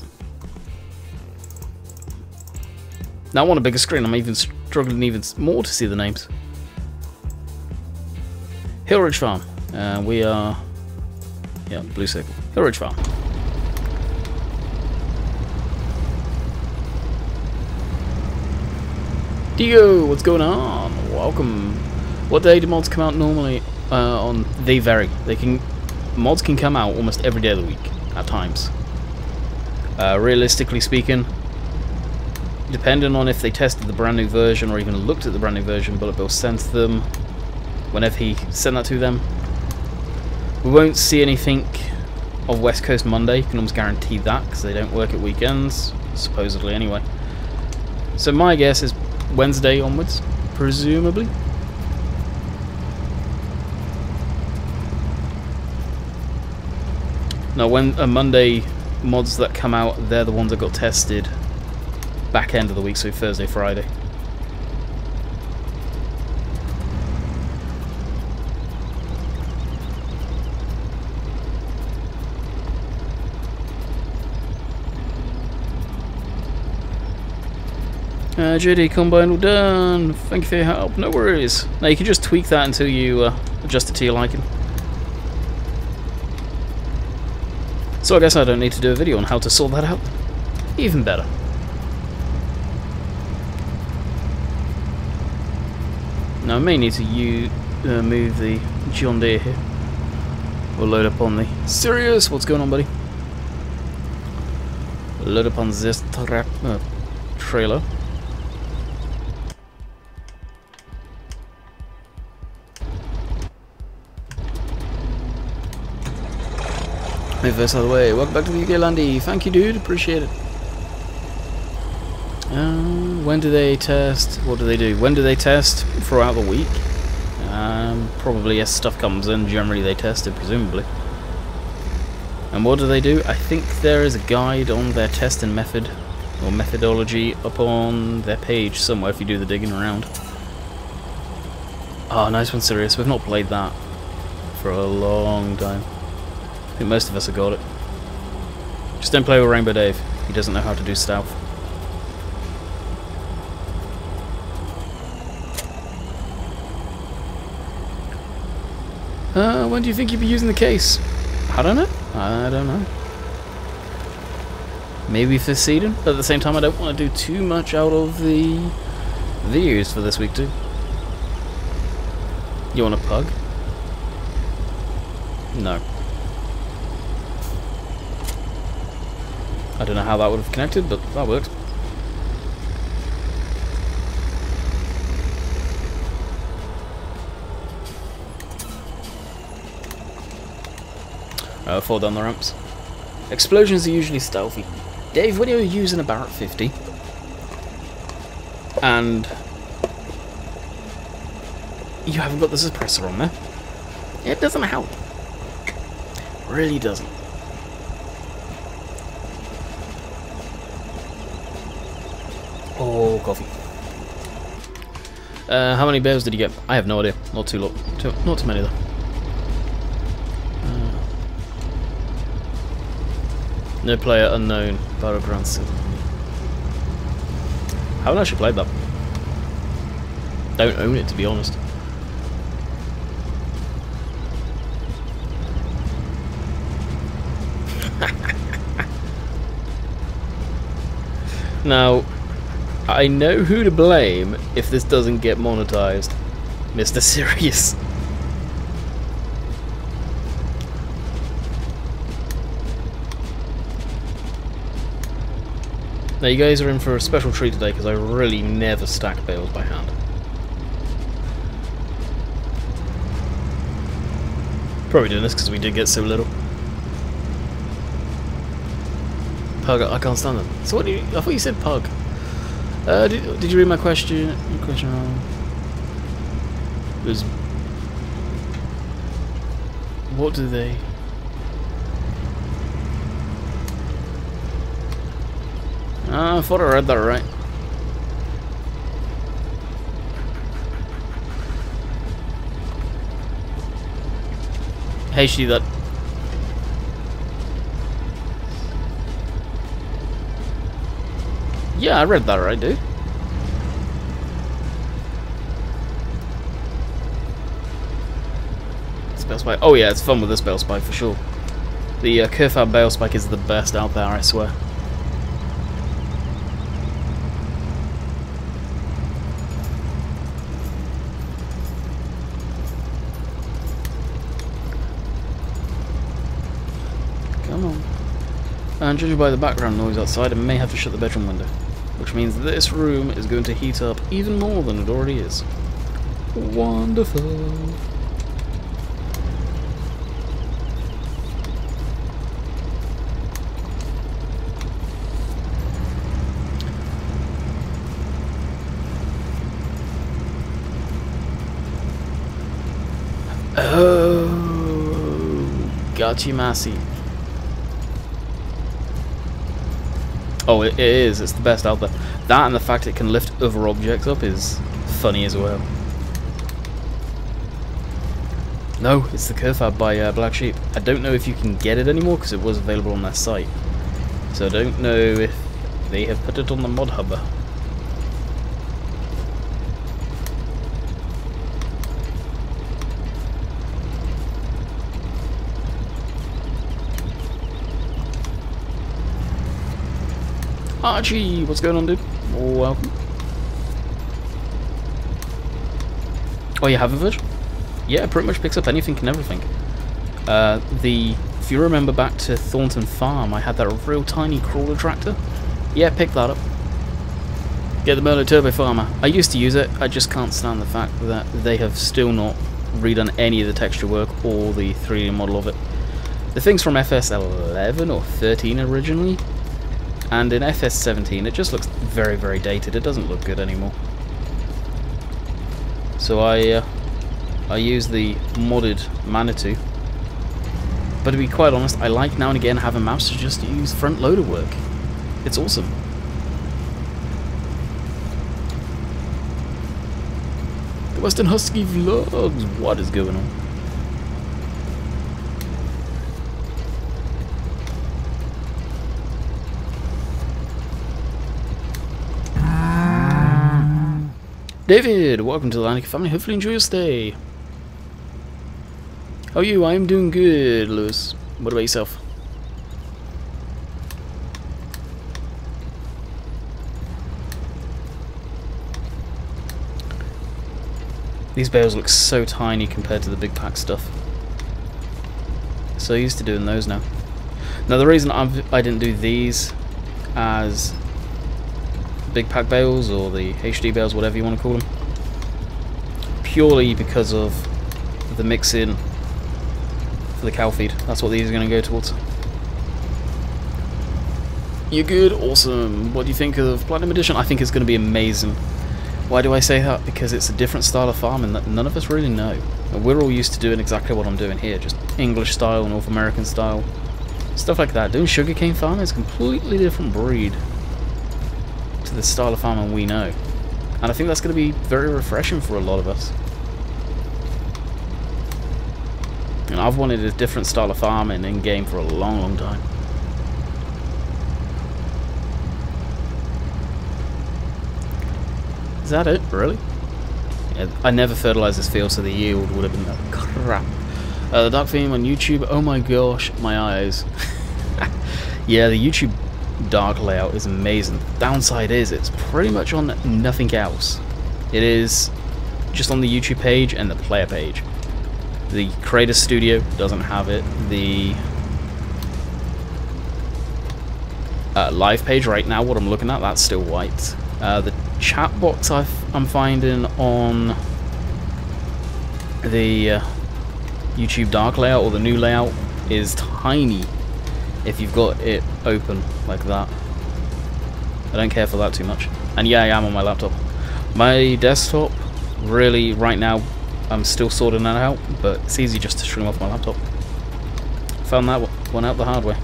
Now I want a bigger screen. I'm even struggling even more to see the names. Hillridge Farm. We are... yeah, blue circle. Hillridge Farm. Dio, what's going on? Welcome. What day do mods come out normally? On they vary. Mods can come out almost every day of the week at times. Realistically speaking, depending on if they tested the brand new version or even looked at the brand new version Bullet Bill sent them, whenever he sent that to them, we won't see anything of West Coast Monday. You can almost guarantee that because they don't work at weekends, supposedly anyway. So my guess is Wednesday onwards, presumably. Now, when Monday mods that come out, they're the ones that got tested back end of the week, so Thursday, Friday. JD Combine, all done. Thank you for your help. No worries. Now you can just tweak that until you adjust it to your liking. So I guess I don't need to do a video on how to sort that out. Even better. Now I may need to move the John Deere here. We'll load up on the Sirius. What's going on, buddy? Load up on this trailer. Move this out of the way. Welcome back to the UK, Landy. Thank you, dude. Appreciate it. When do they test? What do they do? When do they test? Throughout the week. Probably as stuff comes in, generally they test it, presumably. And what do they do? I think there is a guide on their testing method or methodology up on their page somewhere if you do the digging around. Oh, nice one, Sirius. We've not played that for a long time. I think most of us have got it. Just don't play with Rainbow Dave. He doesn't know how to do stealth. When do you think you'll be using the case? I don't know. I don't know. Maybe for seeding, but at the same time I don't want to do too much out of the videos for this week too. You want a pug? No. I don't know how that would have connected, but that worked. Fall down the ramps. Explosions are usually stealthy. Dave, when you're using a Barrett 50 and you haven't got the suppressor on there, it doesn't help. Really doesn't. Oh, coffee. How many bears did you get? I have no idea. Not too many though. No player unknown. Battleground 7. Haven't actually played that. Don't own it, to be honest. Now, I know who to blame if this doesn't get monetized. Mr. Serious. Now you guys are in for a special treat today because I really never stack bales by hand. Probably doing this because we did get so little. Pug, I can't stand them. So what do you... I thought you said pug. Did you read my question? Your question wrong. It was... What do they... I thought I read that right. HD that. Yeah, I read that right, dude. Bale spike. Oh yeah, it's fun with this bale spike for sure. The Kerfab bale spike is the best out there, I swear. Come on. And judging by the background noise outside, I may have to shut the bedroom window, which means this room is going to heat up even more than it already is. Wonderful. Oh, gotcha, Massey. Oh, it is. It's the best out there. That and the fact it can lift other objects up is funny as well. No, it's the Kerfab by Black Sheep. I don't know if you can get it anymore because it was available on their site. So I don't know if they have put it on the mod hub. Archie, what's going on, dude? Welcome. Oh, you have a version? Yeah, it pretty much picks up anything and everything. If you remember back to Thornton Farm, I had that real tiny crawler tractor. Yeah, pick that up. Get the Merlot Turbo Farmer. I used to use it, I just can't stand the fact that they have still not redone any of the texture work or the 3D model of it. The thing's from FS11 or 13 originally. And in FS17 it just looks very, very dated. It doesn't look good anymore. So I use the modded Manitou. But to be quite honest, I like now and again have a mouse to just use front loader work. It's awesome. The Western Husky Vlogs. What is going on? David, welcome to the Landykid family. Hopefully enjoy your stay. How are you? I'm doing good, Lewis. What about yourself? These bales look so tiny compared to the big pack stuff. So used to doing those now. Now the reason I didn't do these as big pack bales or the HD bales, whatever you want to call them, purely because of the mix-in for the cow feed. That's what these are going to go towards. You're good? Awesome. What do you think of Platinum Edition? I think it's going to be amazing. Why do I say that? Because it's a different style of farming that none of us really know. We're all used to doing exactly what I'm doing here, just English style, North American style, stuff like that. Doing sugarcane farming is a completely different breed to the style of farming we know, and I think that's going to be very refreshing for a lot of us. And I've wanted a different style of farming in game for a long, long time. that it? Really? Yeah, I never fertilized this field, so the yield would have been crap. The dark theme on YouTube, oh my gosh, my eyes. Yeah, the YouTube dark layout is amazing. Downside is it's pretty much on nothing else. It is just on the YouTube page and the player page. The Creator Studio doesn't have it. The live page right now, what I'm looking at, that's still white. The chat box I'm finding on the YouTube dark layout or the new layout is tiny if you've got it open like that. I don't care for that too much. And yeah, I am on my laptop. My desktop, really, right now, I'm still sorting that out, but it's easy just to stream off my laptop. Found that one out the hard way.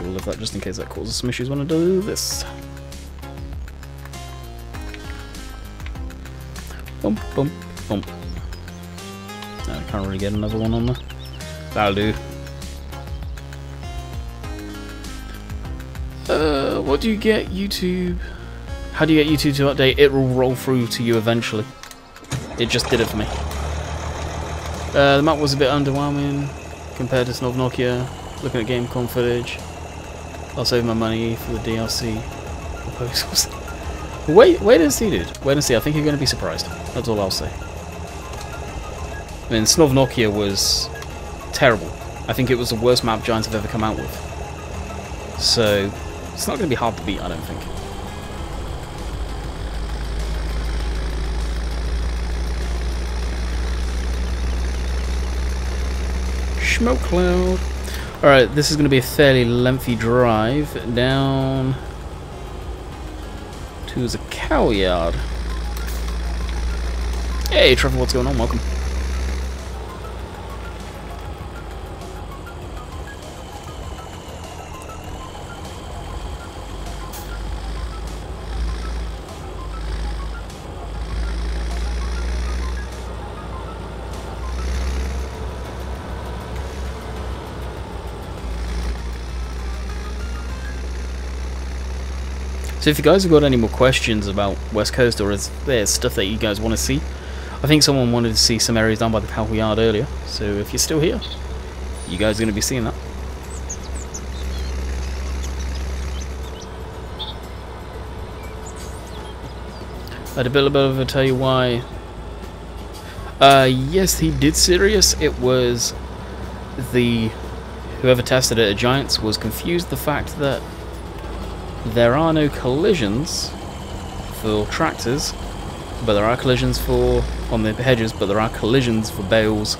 We'll leave that just in case that causes some issues when I do this. Bump, bump, bump. No, I can't really get another one on there. That'll do. What do you get YouTube? How do you get YouTube to update? It will roll through to you eventually. It just did it for me. The map was a bit underwhelming compared to Snow Nokia. Looking at Gamecom footage. I'll save my money for the DLC proposals. Wait and see, dude. Wait and see. I think you're going to be surprised. That's all I'll say. I mean, Snow Nokia was terrible. I think it was the worst map Giants have ever come out with. So, it's not going to be hard to beat, I don't think. Smoke cloud. Alright, this is going to be a fairly lengthy drive down to the cow yard. Hey Trevor, what's going on? Welcome. So if you guys have got any more questions about West Coast, or is there stuff that you guys want to see, I think someone wanted to see some areas down by the cow yard earlier, so if you're still here, you guys are going to be seeing that. I had a bit of a tell you why. Yes, he did serious. It was whoever tested it at Giants was confused the fact that there are no collisions for tractors, but there are collisions on the hedges, but there are collisions for bales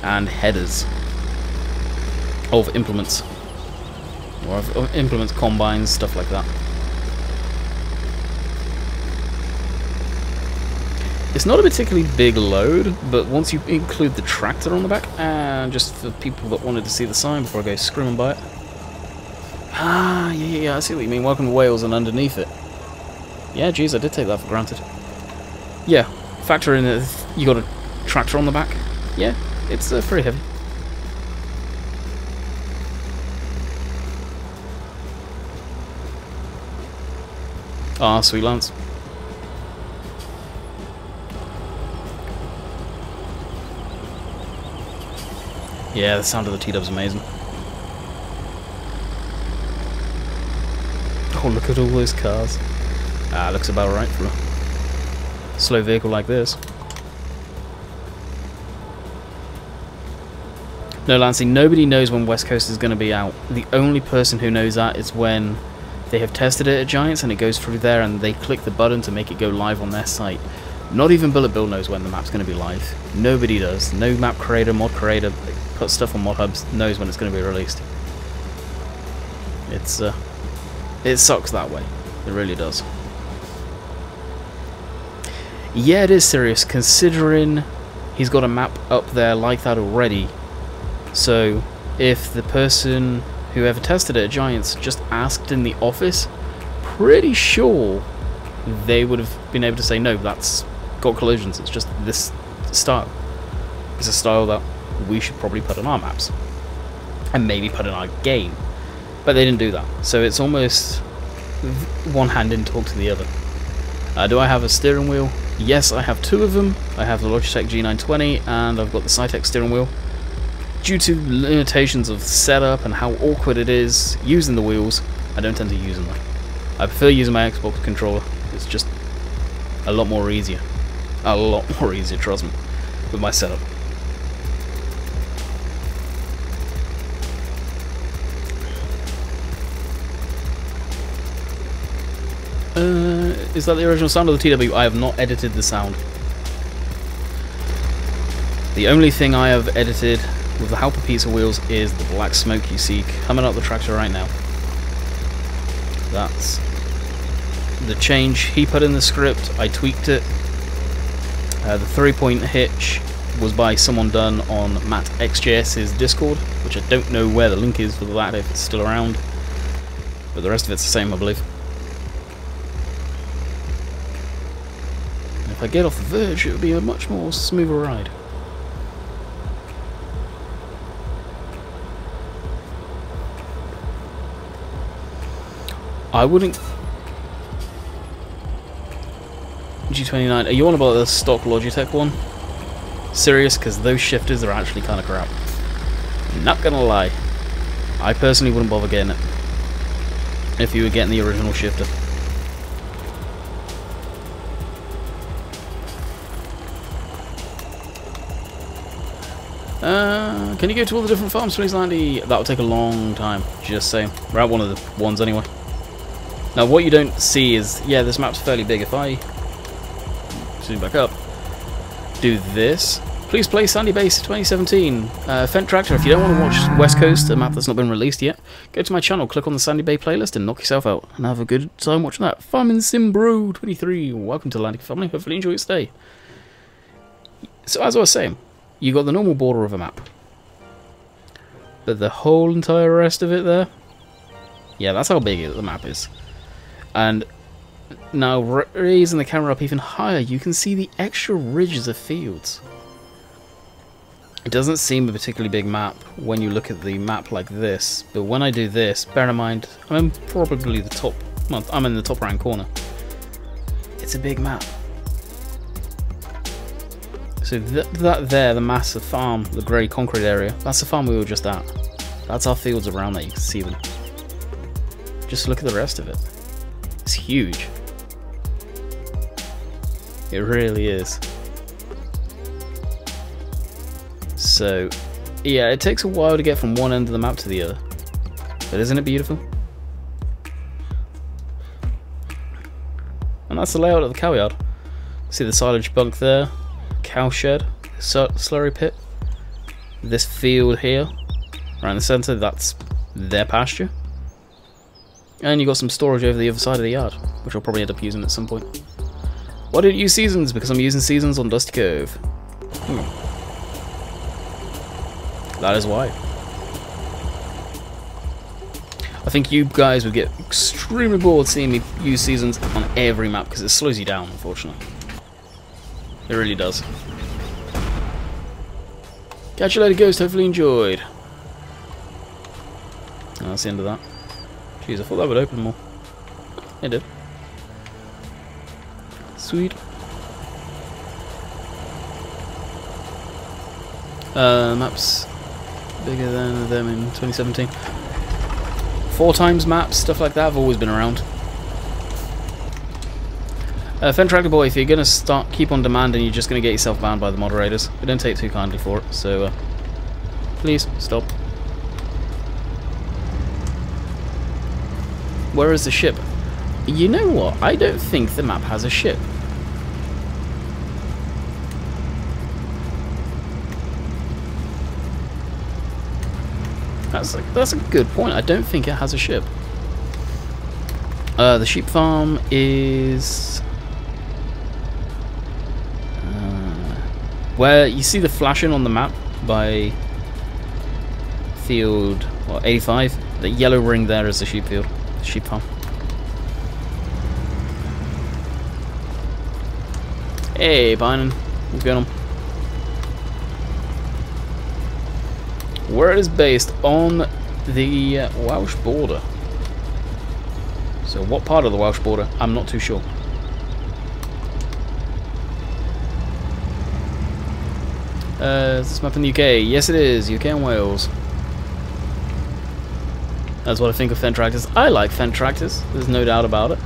and headers of implements, or of implements, combines, stuff like that. It's not a particularly big load, but once you include the tractor on the back, and just for people that wanted to see the sign before I go screaming by it. Ah, yeah, I see what you mean. Welcome to Wales and underneath it. Yeah, geez, I did take that for granted. Yeah, factor in that you got a tractor on the back. Yeah, it's pretty heavy. Ah, sweet Lance. Yeah, the sound of the T-dub's amazing. Oh, look at all those cars. Ah, looks about right for a slow vehicle like this. No, Lancey, nobody knows when West Coast is going to be out. The only person who knows that is when they have tested it at Giants and it goes through there and they click the button to make it go live on their site. Not even Bullet Bill knows when the map's going to be live. Nobody does. No map creator, mod creator, put stuff on mod hubs, knows when it's going to be released. It sucks that way. It really does. Yeah, it is serious, considering he's got a map up there like that already. So, if the person who ever tested it at Giants just asked in the office, pretty sure they would have been able to say, no, that's got collisions, it's just this style. It's a style that we should probably put on our maps. And maybe put in our game. But they didn't do that. So it's almost one hand didn't talk to the other. Do I have a steering wheel? Yes, I have 2 of them. I have the Logitech G920 and I've got the Cytec steering wheel. Due to limitations of setup and how awkward it is using the wheels, I don't tend to use them. I prefer using my Xbox controller. It's just a lot more easier. A lot more easier, trust me, with my setup. Is that the original sound of the TW? I have not edited the sound. The only thing I have edited with the Halper Pizza wheels is the black smoke you see coming up the tractor right now. That's the change he put in the script. I tweaked it. The 3-point hitch was by someone done on Matt XJS's Discord, which I don't know where the link is for that, if it's still around. But the rest of it's the same, I believe. If I get off the verge, it would be a much more smoother ride. I wouldn't... G29, are you on about the stock Logitech one? Serious, because those shifters are actually kind of crap. Not gonna lie. I personally wouldn't bother getting it if you were getting the original shifter. Can you go to all the different farms, please, Landy? That would take a long time, just saying. We're at one of the ones anyway. Now, what you don't see is, yeah, this map's fairly big. If I zoom back up, do this. Please play Sandy Base 2017. Fent Tractor, if you don't want to watch West Coast, a map that's not been released yet, go to my channel, click on the Sandy Bay playlist, and knock yourself out. And have a good time watching that. Farming Sim Bro 23. Welcome to Landykid family. Hopefully enjoy your stay. So, as I was saying, you got the normal border of a map. But the whole entire rest of it there, yeah, that's how big the map is. And now raising the camera up even higher, you can see the extra ridges of fields. It doesn't seem a particularly big map when you look at the map like this, but when I do this, bear in mind, I'm probably the top, well, I'm in the top right corner. It's a big map. So that there, the massive farm, the grey concrete area, that's the farm we were just at. That's our fields around there, you can see them. Just look at the rest of it. It's huge. It really is. So, yeah, it takes a while to get from one end of the map to the other. But isn't it beautiful? And that's the layout of the cow yard. See the silage bunk there, cow shed, slurry pit. This field here, right in the centre, that's their pasture. And you got some storage over the other side of the yard, which I'll probably end up using at some point. Why didn't you use seasons? Because I'm using seasons on Dusty Cove. That is why. I think you guys would get extremely bored seeing me use seasons on every map because it slows you down, unfortunately. It really does. Catch you later, Ghost. Hopefully you enjoyed. Oh, that's the end of that. Jeez, I thought that would open more. It did. Sweet. Maps bigger than them in 2017. 4 times maps, stuff like that have always been around. Fent Tractor Boy, if you're going to keep on demanding, you're just going to get yourself banned by the moderators. We don't take too kindly for it, so please stop. Where is the ship? You know what? I don't think the map has a ship. That's a good point. I don't think it has a ship. The sheep farm is where you see the flashing on the map by field 85. The yellow ring there is the sheep field, sheep farm. Hey, Byron, what's going on? Where it is based on the Welsh border. So So what part of the Welsh border? I'm not too sure. Is this map in the UK? Yes it is, UK and Wales. That's what I think of Fendt tractors. I like Fendt tractors, there's no doubt about it.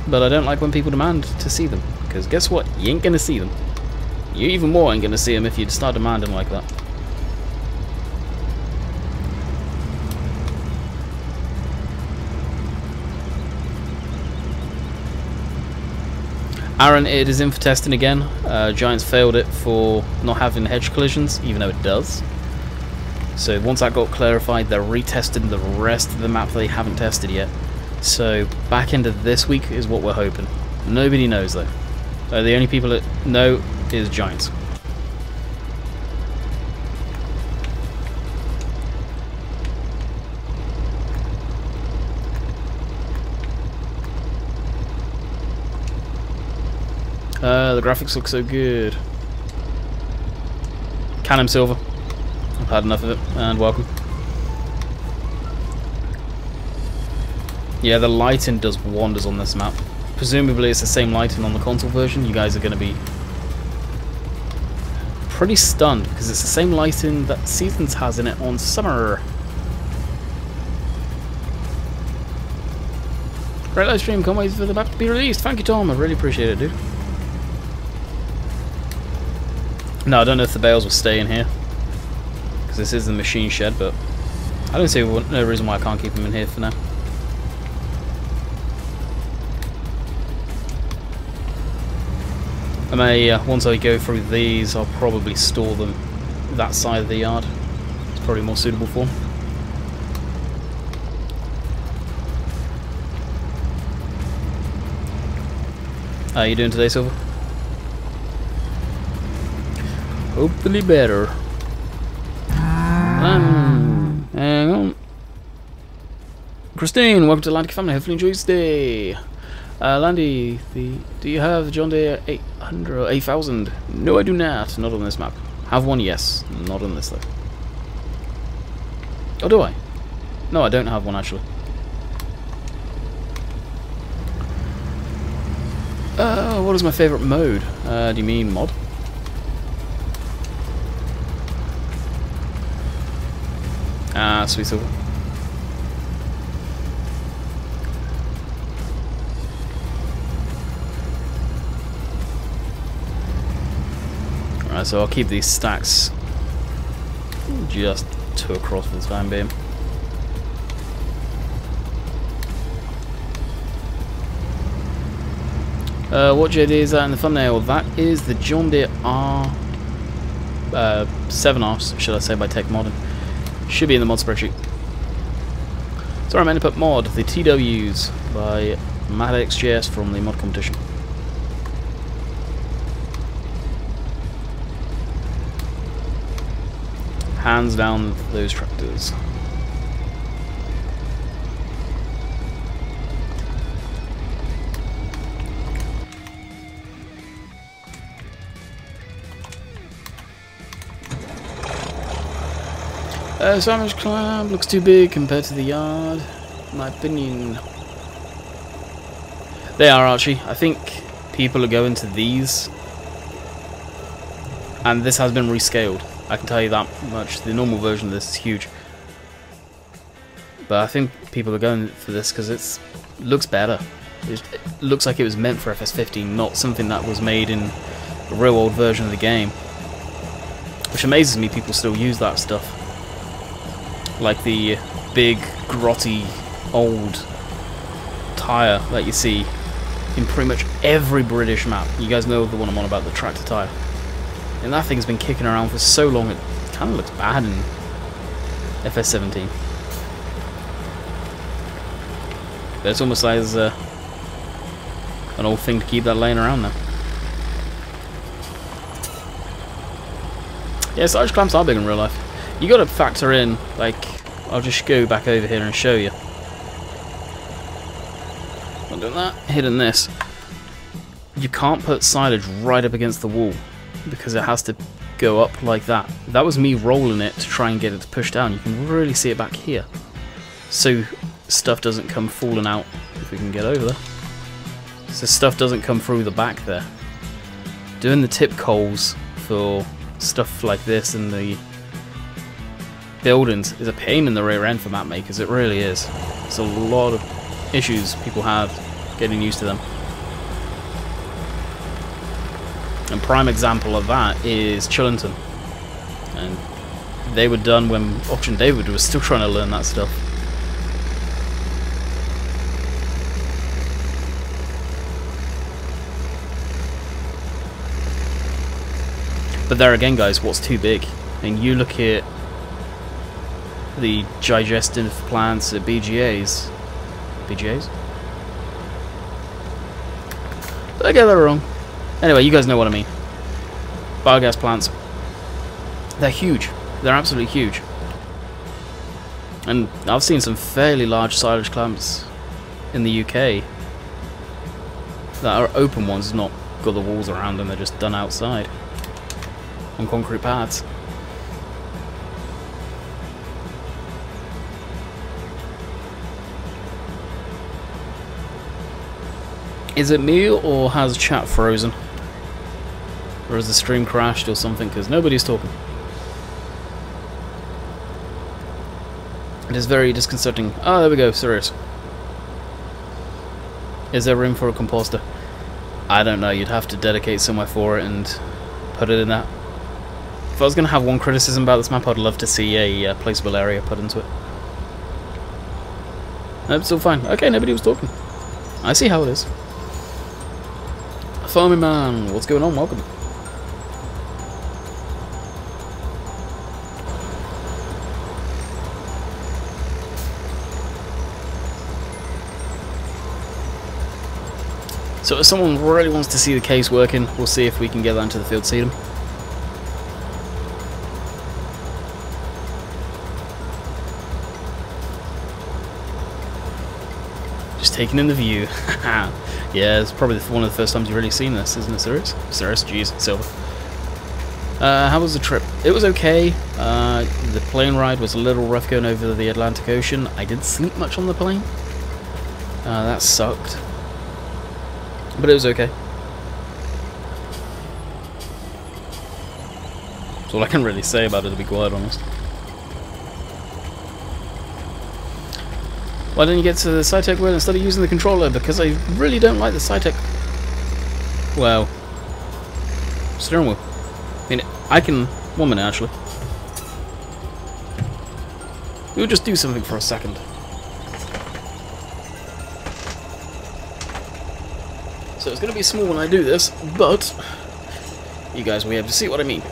But I don't like when people demand to see them. Because guess what? You ain't gonna see them. You even more ain't gonna see them if you start demanding like that. Aaron, it is in for testing again. Giants failed it for not having hedge collisions, even though it does. So once that got clarified, they're retesting the rest of the map they haven't tested yet. So back into this week is what we're hoping. Nobody knows though. The only people that know is Giants. The graphics look so good. Canem Silver. I've had enough of it, and welcome. Yeah, the lighting does wonders on this map. Presumably it's the same lighting on the console version. You guys are going to be pretty stunned, because it's the same lighting that Seasons has in it on Summer. Great live stream, can't wait for the map to be released. Thank you, Tom, I really appreciate it, dude. No, I don't know if the bales will stay in here, because this is the machine shed, but I don't see no reason why I can't keep them in here for now. I may, once I go through these, I'll probably store them that side of the yard. It's probably more suitable for them. How you doing today, Silver? Hopefully better. Hang on. Christine, welcome to the Landykid family. Hopefully you enjoy your stay. Landy, do you have the John Deere 800 or 8000? No, I do not. Not on this map. Have one, yes. Not on this though. Oh, do I? No, I don't have one actually. What is my favourite mode? Do you mean mod? Ah, sweet silver. Alright, so I'll keep these stacks just 2 across for the time being. What JD is that in the thumbnail? That is the John Deere R 7R, should I say, by Tech Modern. Should be in the mod spreadsheet. Sorry, I meant to put mod, the TWs by MadXJS from the mod competition. Hands down those tractors. Sandwich Club looks too big compared to the yard, in my opinion. They are, Archie. I think people are going to these, and this has been rescaled. I can tell you that much. The normal version of this is huge, but I think people are going for this because it looks better. It looks like it was meant for FS15, not something that was made in a real old version of the game. Which amazes me people still use that stuff. Like the big, grotty, old tyre that you see in pretty much every British map. You guys know the one I'm on about, the tractor tyre. And that thing's been kicking around for so long it kind of looks bad in FS17. But it's almost like there's an old thing to keep that laying around now. Yeah, Sarge clamps are big in real life. You got to factor in, like, I'll just go back over here and show you. Not doing that, hitting this. You can't put silage right up against the wall because it has to go up like that. That was me rolling it to try and get it to push down. You can really see it back here. So stuff doesn't come falling out if we can get over there. So stuff doesn't come through the back there. Doing the tip coals for stuff like this in the buildings is a pain in the rear end for map makers, it really is. There's a lot of issues people have getting used to them. And prime example of that is Chillington. And they were done when Auction David was still trying to learn that stuff. But there again, guys, what's too big? I mean, you look at the digestive plants at BGAs. BGAs? Did I get that wrong? Anyway, you guys know what I mean. Biogas plants. They're huge. They're absolutely huge. And I've seen some fairly large silage clamps in the UK that are open ones, not got the walls around them, they're just done outside on concrete pads. Is it me, or has chat frozen? Or has the stream crashed or something, because nobody's talking. It is very disconcerting. Oh, there we go, serious. Is there room for a composter? I don't know, you'd have to dedicate somewhere for it and put it in that. If I was going to have one criticism about this map, I'd love to see a placeable area put into it. Nope, still fine. Okay, nobody was talking. I see how it is. Farming Man, what's going on? Welcome. So if someone really wants to see the case working, we'll see if we can get that into the field seeding. Just taking in the view. Yeah, it's probably one of the first times you've really seen this, isn't it, Sirius? Sirius, jeez, Silver. How was the trip? It was okay. The plane ride was a little rough going over the Atlantic Ocean. I didn't sleep much on the plane. That sucked. But it was okay. That's all I can really say about it, to be quite honest. Why don't you get to the Cytec wheel instead of using the controller? Because I really don't like the Cytec. Well, steering wheel. I mean, I can. 1 minute actually. We'll just do something for a second. So it's going to be small when I do this, but you guys will be able to see what I mean.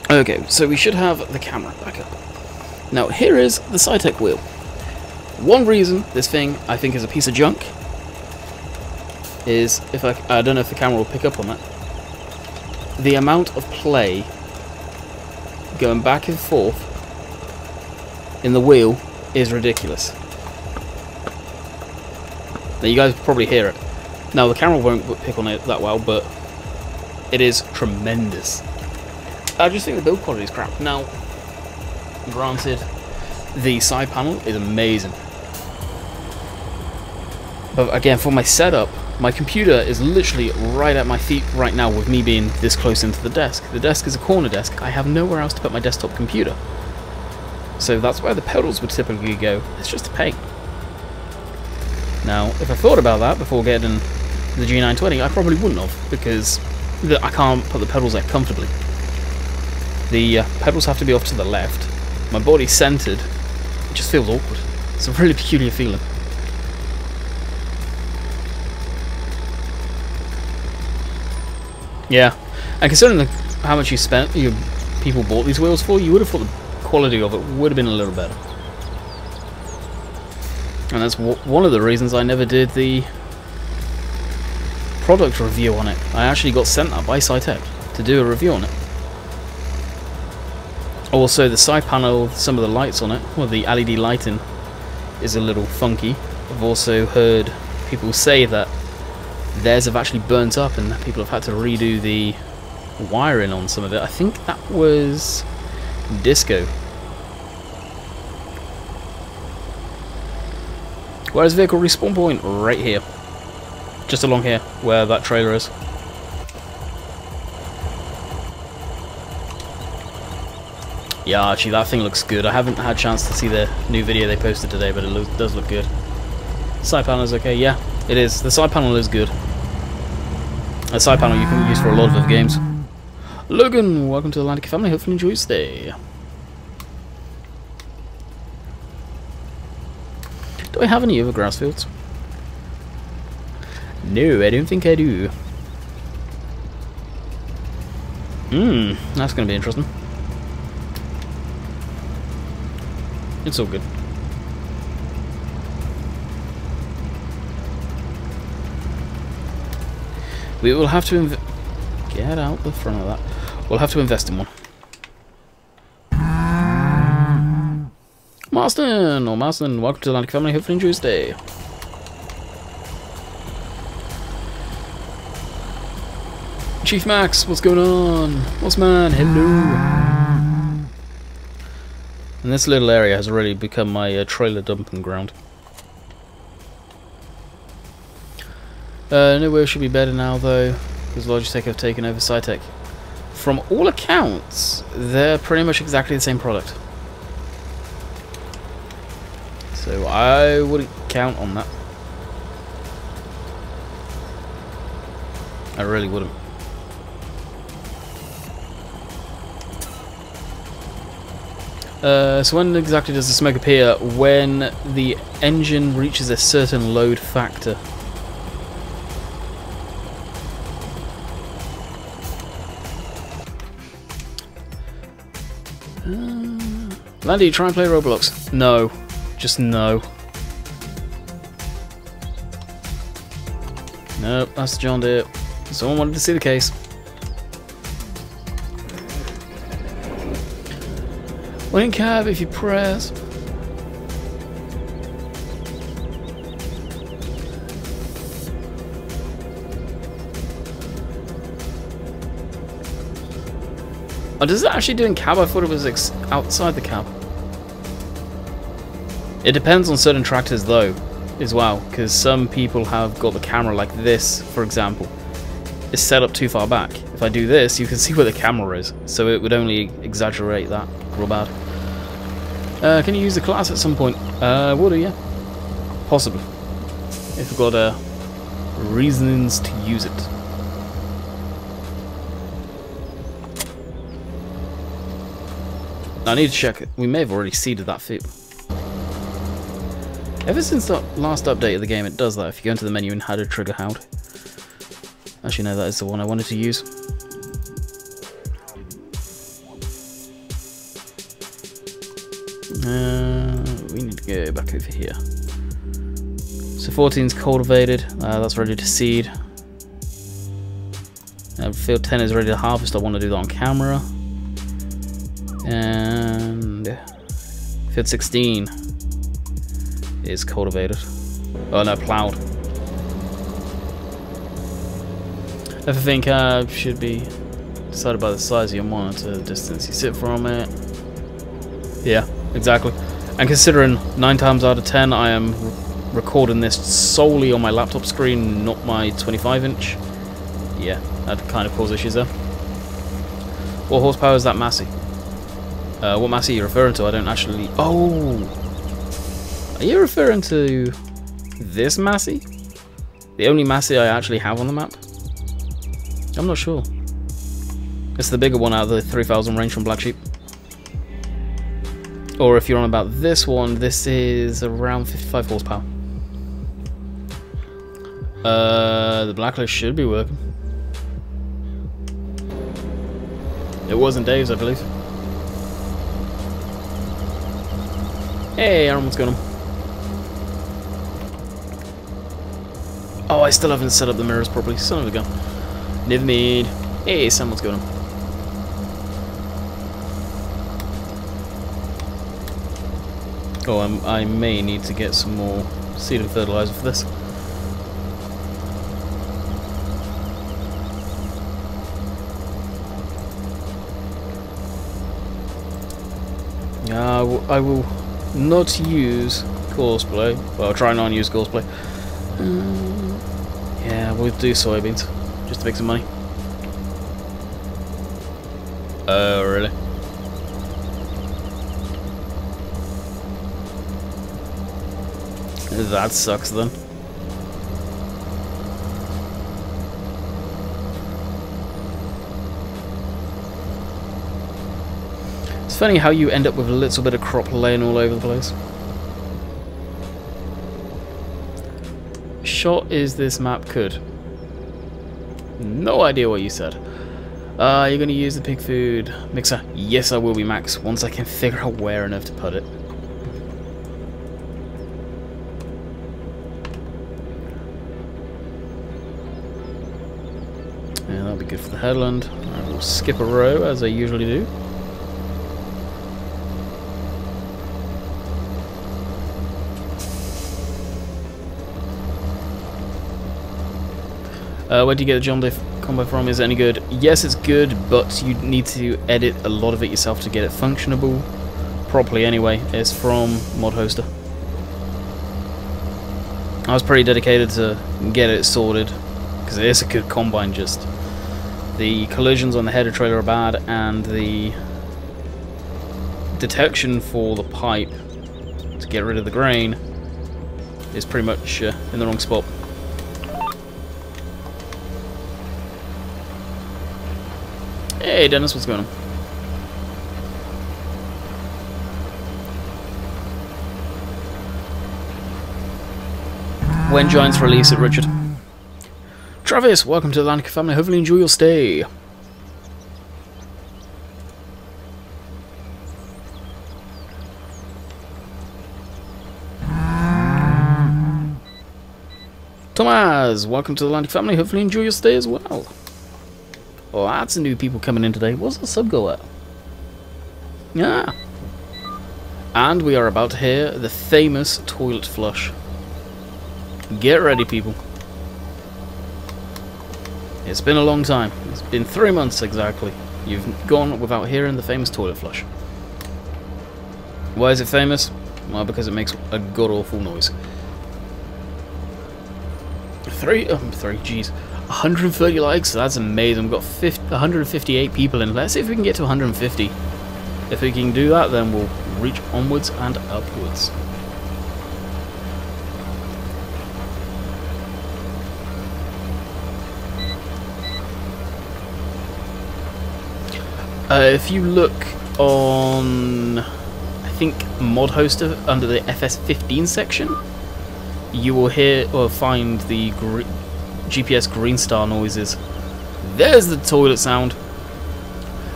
Okay, so we should have the camera back up. Now here is the Cytec wheel. One reason this thing I think is a piece of junk is, if I don't know if the camera will pick up on that, the amount of play going back and forth in the wheel is ridiculous. Now you guys probably hear it. Now the camera won't pick on it that well, but it is tremendous. I just think the build quality is crap. Now, granted, the side panel is amazing. But again, for my setup, my computer is literally right at my feet right now with me being this close into the desk. The desk is a corner desk. I have nowhere else to put my desktop computer. So that's where the pedals would typically go. It's just a pain. Now, if I thought about that before getting the G920, I probably wouldn't have, because I can't put the pedals there comfortably. The pedals have to be off to the left. My body's centered. It just feels awkward. It's a really peculiar feeling. Yeah, and considering how much you spent, people bought these wheels for, you would have thought the quality of it would have been a little better. And that's one of the reasons I never did the product review on it. I actually got sent that by Cytec to do a review on it. Also, the side panel, some of the lights on it, well, the LED lighting is a little funky. I've also heard people say that theirs have actually burnt up and people have had to redo the wiring on some of it. I think that was Disco. Where's vehicle respawn point? Right here. Just along here, where that trailer is. Yeah, actually, that thing looks good. I haven't had a chance to see the new video they posted today, but it does look good. Side panel is okay. Yeah, it is. The side panel is good. A side panel you can use for a lot of other games. Logan, welcome to the Landykid family. Hopefully you enjoy your stay. Do I have any other grass fields? No, I don't think I do. That's going to be interesting. It's all good. We will have to get out the front of that. We'll have to invest in one. Marston, welcome to the Landykid family. Hopefully enjoy your stay. Chief Max, what's going on? What's man? Hello. And this little area has already become my trailer dumping ground. Nowhere should be better now though, because Logitech have taken over SciTech. From all accounts, they're pretty much exactly the same product. So I wouldn't count on that. I really wouldn't. So when exactly does the smoke appear? When the engine reaches a certain load factor. Landy, try and play Roblox. No. Just no. Nope, that's John Deere. Someone wanted to see the case. Wing cab if you press. Oh, does it actually do in cab? I thought it was outside the cab. It depends on certain tractors though, as well, because some people have got the camera like this, for example. It's set up too far back. If I do this, you can see where the camera is, so it would only exaggerate that real bad. Can you use the class at some point? Would yeah. Possibly. If we've got reasons to use it. I need to check it. We may have already seeded that field. Ever since the last update of the game, it does that if you go into the menu and how to trigger how. Actually, no, that is the one I wanted to use. We need to go back over here. So 14's cultivated. That's ready to seed. Field 10 is ready to harvest. I want to do that on camera. And field 16 is cultivated. Oh no, ploughed. Everything should be decided by the size of your monitor, the distance you sit from it. Yeah, exactly. And considering 9 times out of 10 I am recording this solely on my laptop screen, not my 25-inch, yeah, that kind of cause issues there. What horsepower is that Massey? What Massey are you referring to? I don't actually... Oh! Are you referring to this Massey? The only Massey I actually have on the map? I'm not sure. It's the bigger one out of the 3000 range from Black Sheep. Or if you're on about this one, this is around 55 horsepower. The blacklist should be working. It wasn't Dave's, I believe. Hey, Aaron, what's going on? Oh, I still haven't set up the mirrors properly. Son of a gun. Never mind. Hey, Sam, what's going on? Oh, I may need to get some more seed and fertilizer for this. Yeah, I will not use Courseplay. Well, try not to use courseplay. Yeah, we'll do soybeans. Just to make some money. Oh, really? That sucks then. It's funny how you end up with a little bit of crop laying all over the place. Shot is this map could? No idea what you said. You're going to use the pig food mixer? Yes, I will be, Max, once I can figure out where enough to put it. Yeah, that'll be good for the headland. I will skip a row, as I usually do. Where do you get the John Deere combo from? Is it any good? Yes, it's good, but you need to edit a lot of it yourself to get it functionable properly anyway. It's from Mod Hoster. I was pretty dedicated to get it sorted, because it is a good combine, just the collisions on the header trailer are bad, and the detection for the pipe to get rid of the grain is pretty much in the wrong spot. Hey Dennis, what's going on? When Giants release it, Richard? Travis, welcome to the Landykid family. Hopefully enjoy your stay. Thomas, welcome to the Landykid family. Hopefully enjoy your stay as well. Oh, that's new people coming in today. What's the sub go at? Yeah. And we are about to hear the famous toilet flush. Get ready, people. It's been a long time. It's been 3 months exactly. You've gone without hearing the famous toilet flush. Why is it famous? Well, because it makes a god-awful noise. Jeez. 130 likes, that's amazing. We've got 158 people in. Let's see if we can get to 150. If we can do that, then we'll reach onwards and upwards. If you look on, I think, Mod Hoster under the FS15 section, you will hear or find the GPS green star noises. There's the toilet sound.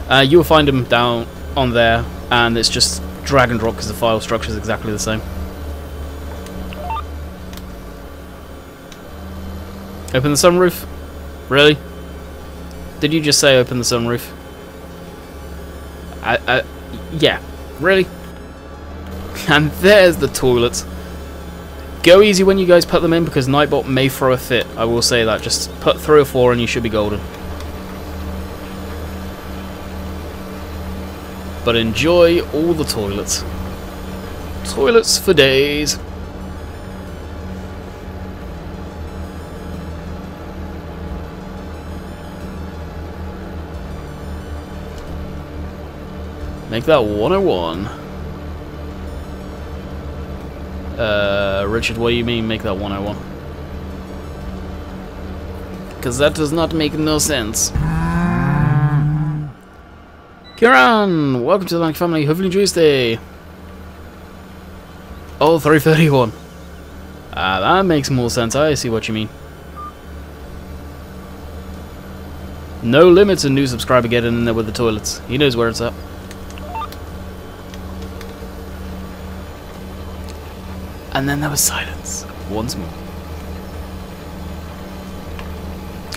You will find them down on there, and it's just drag and drop because the file structure is exactly the same. Open the sunroof? Really? Did you just say open the sunroof? Yeah. Really? And there's the toilets. Go easy when you guys put them in, because Nightbot may throw a fit. I will say that. Just put 3 or 4 and you should be golden. But enjoy all the toilets. Toilets for days. Make that 101. Richard, what do you mean make that 101? Because that does not make no sense. Kieran, welcome to the Landykid family. Hopefully enjoy your stay. Oh, 331. That makes more sense. I see what you mean. No limits, a new subscriber getting in there with the toilets. He knows where it's at. And then there was silence, once more.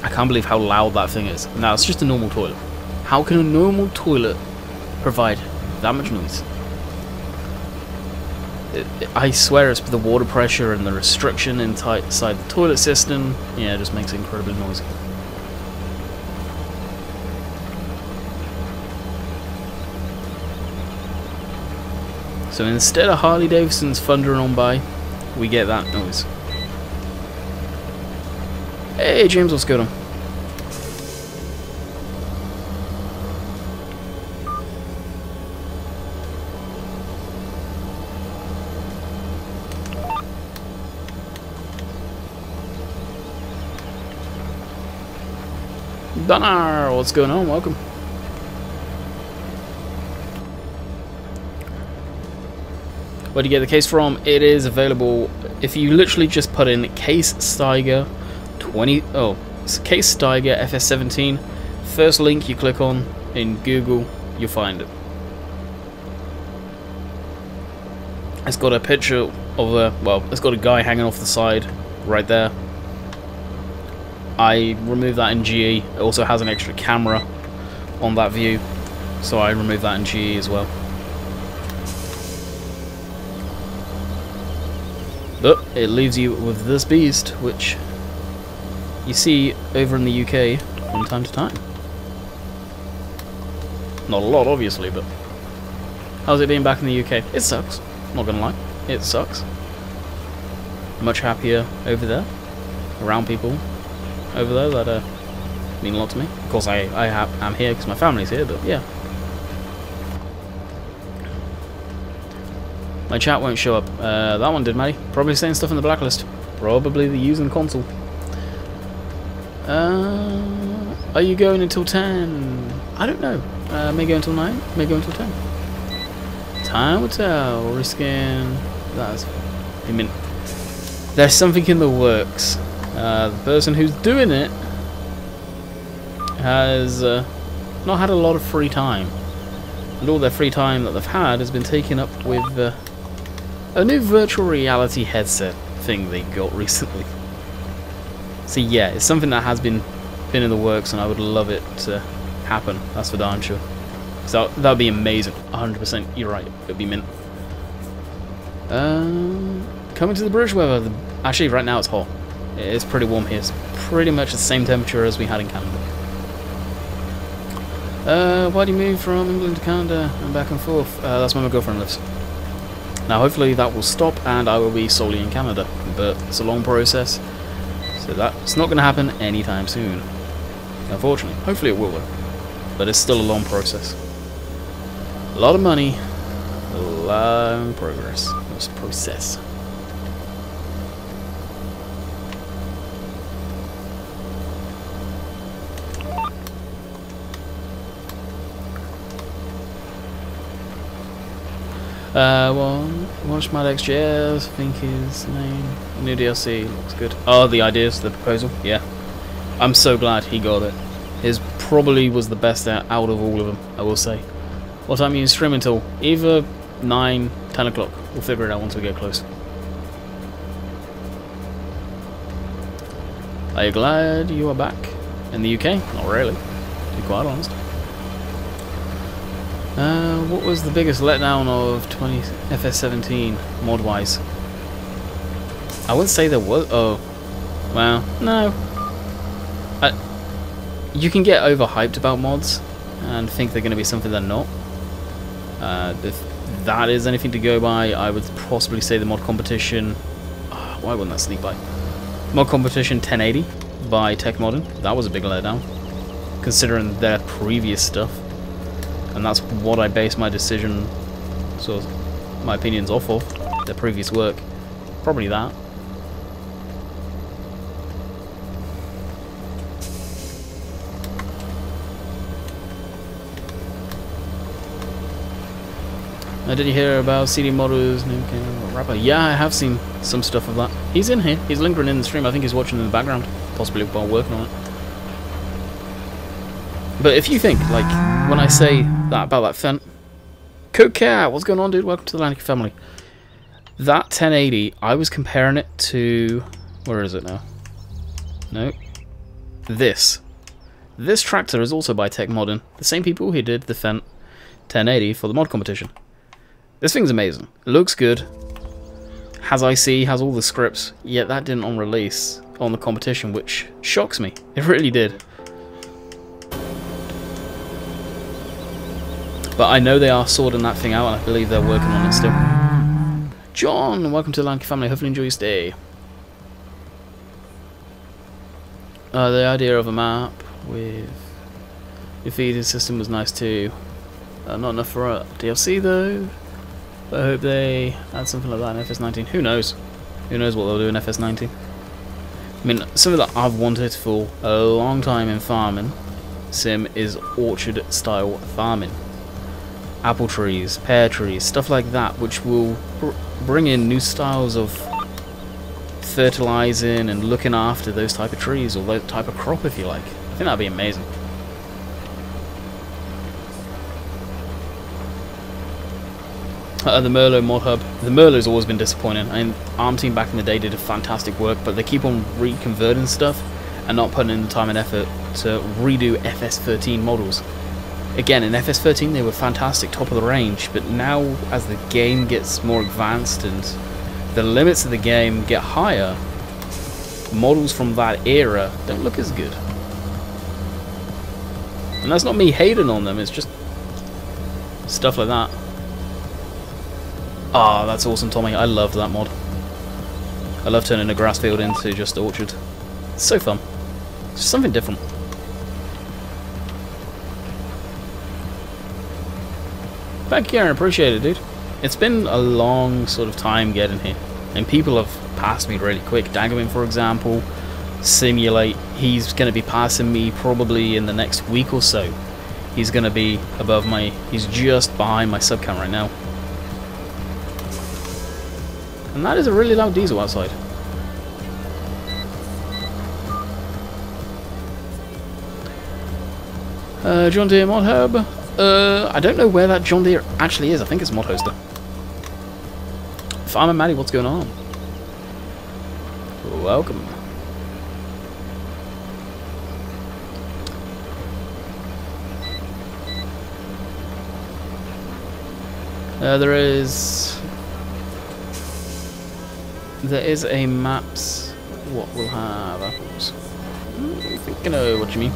I can't believe how loud that thing is. Now, it's just a normal toilet. How can a normal toilet provide that much noise? I swear it's the water pressure and the restriction inside the toilet system. Yeah, it just makes it incredibly noisy. So instead of Harley Davidson's thundering on by, we get that noise. Hey James, what's going on? Dunnar, what's going on? Welcome. Where do you get the case from? It is available if you literally just put in Case Steiger 20. Oh, it's Case Steiger FS17. First link you click on in Google, you'll find it. It's got a picture of a, well, it's got a guy hanging off the side right there. I removed that in GE. It also has an extra camera on that view, so I removed that in GE as well. But it leaves you with this beast, which you see over in the UK from time to time. Not a lot, obviously, but how's it being back in the UK? It sucks. Not gonna lie, it sucks. Much happier over there, around people over there that mean a lot to me. Of course, I'm here because my family's here, but yeah. My chat won't show up. That one did, Maddie. Probably saying stuff in the blacklist. Probably the using console. Are you going until 10? I don't know. May go until 9, may go until 10. Time will tell. Risking. That's. I mean, there's something in the works. The person who's doing it has not had a lot of free time, and all their free time that they've had has been taken up with a new virtual reality headset thing they got recently. So yeah, it's something that has been in the works, and I would love it to happen. That's for darn sure. So that would be amazing. 100%. You're right. It would be mint. Coming to the British weather. Actually, right now it's hot. It's pretty warm here. It's pretty much the same temperature as we had in Canada. Why do you move from England to Canada and back and forth? That's where my girlfriend lives. Now, hopefully that will stop and I will be solely in Canada. But it's a long process, so that's not going to happen anytime soon. Unfortunately. Hopefully it will though. But it's still a long process. A lot of money, a long progress. Process. Watch Mad XJS, I think his name. New DLC, looks good. Oh, the ideas, the proposal, yeah. I'm so glad he got it. His probably was the best out of all of them, I will say. What time are you streaming until? Either 9, 10 o'clock. We'll figure it out once we get close. Are you glad you are back in the UK? Not really, to be quite honest. What was the biggest letdown of FS17 mod-wise? I wouldn't say there was. Oh, well, no. You can get overhyped about mods and think they're going to be something they're not. If that is anything to go by, I would possibly say the mod competition. Why wouldn't that sneak by? Mod competition 1080 by Tech Modern. That was a big letdown, considering their previous stuff. And that's what I base my decision, sort of, my opinions off of, their previous work. Probably that. Did you hear about CD Models, new rapper? Yeah, I have seen some stuff of that. He's in here, he's lingering in the stream. I think he's watching in the background, possibly while working on it. But if you think, like, when I say that about that fent, Cocat, what's going on, dude? Welcome to the Landykid family. That 1080, I was comparing it to, where is it now? No, this. This tractor is also by Tech Modern, the same people who did the Fent 1080 for the mod competition. This thing's amazing. It looks good. Has IC, has all the scripts, yet that didn't on release on the competition, which shocks me. It really did. But I know they are sorting that thing out, and I believe they're working on it still. John, welcome to the Landykid family. Hopefully enjoy your stay. The idea of a map with your feeding system was nice too. Not enough for DLC though. But I hope they add something like that in FS19. Who knows? Who knows what they'll do in FS19? I mean, something that I've wanted for a long time in farming sim is orchard style farming. Apple trees, pear trees, stuff like that, which will bring in new styles of fertilizing and looking after those type of trees, or that type of crop, if you like. I think that'd be amazing. The Merlot mod hub. The Merlot's always been disappointing. I mean, Arm Team back in the day did a fantastic work, but they keep on reconverting stuff and not putting in the time and effort to redo FS13 models. Again, in FS13 they were fantastic, top of the range, but now as the game gets more advanced and the limits of the game get higher, models from that era don't look as good. And that's not me hating on them, it's just stuff like that. Ah, that's awesome, Tommy. I loved that mod. I love turning a grass field into just orchard. It's so fun. It's just something different. Thank you, Aaron. Appreciate it, dude. It's been a long sort of time getting here, and people have passed me really quick. Daggerman, for example, Simulate. He's going to be passing me probably in the next week or so. He's going to be above my... He's just behind my sub count right now. And that is a really loud diesel outside. John Deere Mod Hub. I don't know where that John Deere actually is. I think it's Mod Hoster. Farmer Maddie, what's going on? Welcome. There is a maps. What will have apples? I think I know what you mean.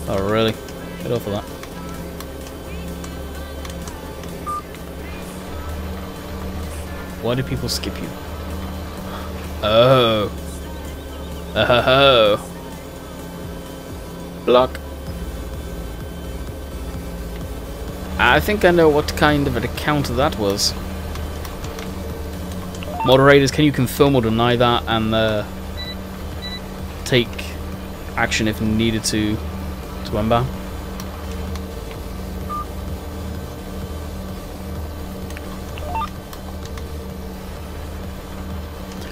Oh really? Get off of that. Why do people skip you? Oh. Oh. Block. I think I know what kind of an account that was. Moderators, can you confirm or deny that and take action if needed to unban?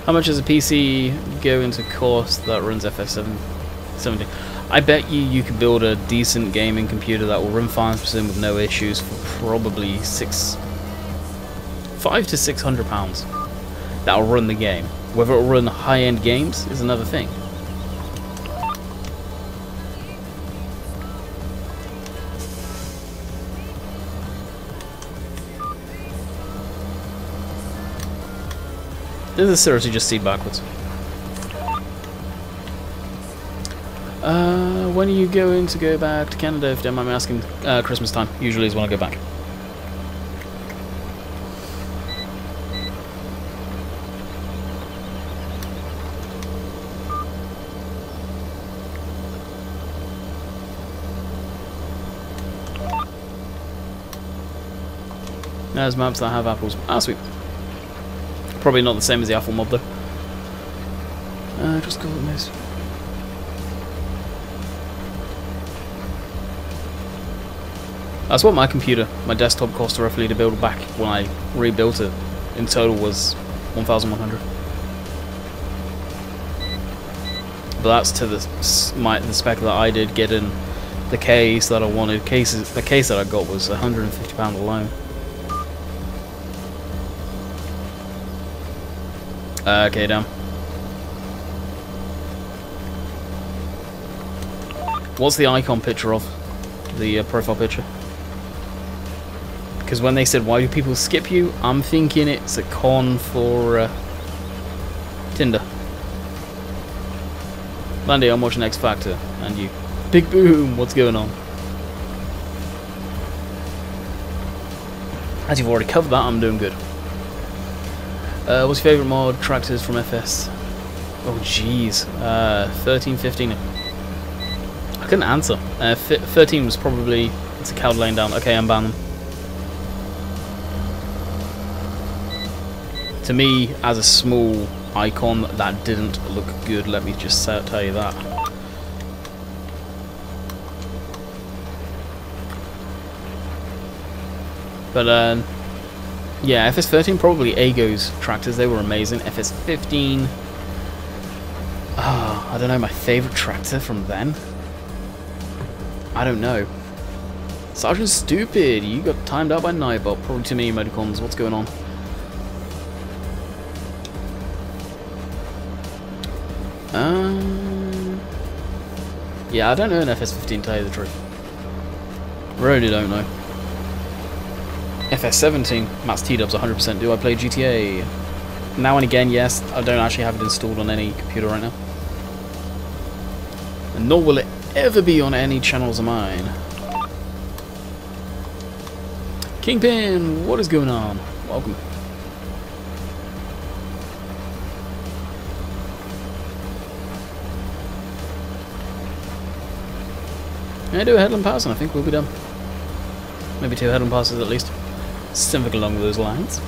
How much does a PC go into cost that runs FS17? I bet you could build a decent gaming computer that will run FarmSim with no issues for probably £500 to £600. That'll run the game. Whether it'll run high-end games is another thing. This is seriously just seed backwards. When are you going to go back to Canada, if you don't mind me asking? Christmas time, usually is when I go back. There's maps that have apples. Ah, sweet. Probably not the same as the apple mob though. Just go with this. That's what my computer, my desktop, cost roughly to build back when I rebuilt it. In total was 1,100. But that's to the spec that I did get in the case that I wanted. The case that I got was £150 alone. Okay, damn. What's the icon picture of? The profile picture? Because when they said, why do people skip you? I'm thinking it's a con for Tinder. Landy, I'm watching X Factor, and you. Big boom, what's going on? As you've already covered that, I'm doing good. What's your favourite mod tractors from FS? Oh jeez, 13, 15. I couldn't answer. 13 was probably, it's a cow laying down. Okay, I'm banning them. To me, as a small icon, that didn't look good, let me just tell you that. But, yeah, FS13, probably Ago's tractors, they were amazing. FS15, I don't know, my favourite tractor from then? I don't know. Sergeant Stupid, you got timed out by Nightbot, probably too many emoticons, what's going on? Yeah, I don't know an FS15 to tell you the truth. Really don't know. FS17, Matt's T-dubs 100%. Do I play GTA? Now and again, yes. I don't actually have it installed on any computer right now. And nor will it ever be on any channels of mine. Kingpin, what is going on? Welcome. Yeah, do a headland pass and I think we'll be done. Maybe 2 headland passes at least. Something along those lines.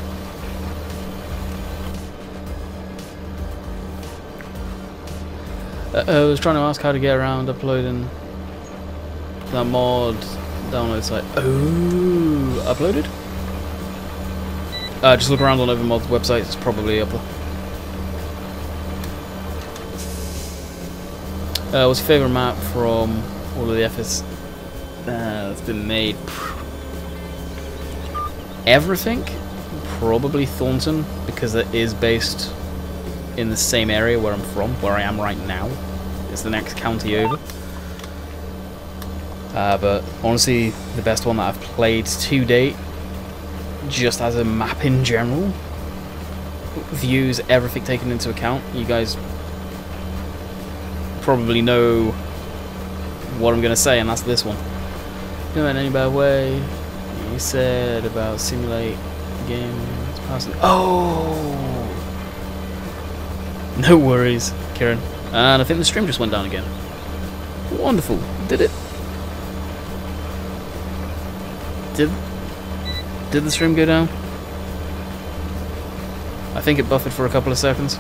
I was trying to ask how to get around uploading that mod download site. Oh, uploaded? Just look around on Overmod's website, it's probably up there. What's your favourite map from all of the FS that's been made? Everything? Probably Thornton, because it is based in the same area where I'm from, where I am right now. It's the next county over. But honestly, the best one that I've played to date, just as a map in general, views, everything taken into account. You guys probably know what I'm going to say, and that's this one. No, in any bad way, you said about simulate game. Oh! No worries, Kieran. And I think the stream just went down again. Wonderful. Did it? Did the stream go down? I think it buffered for a couple of seconds.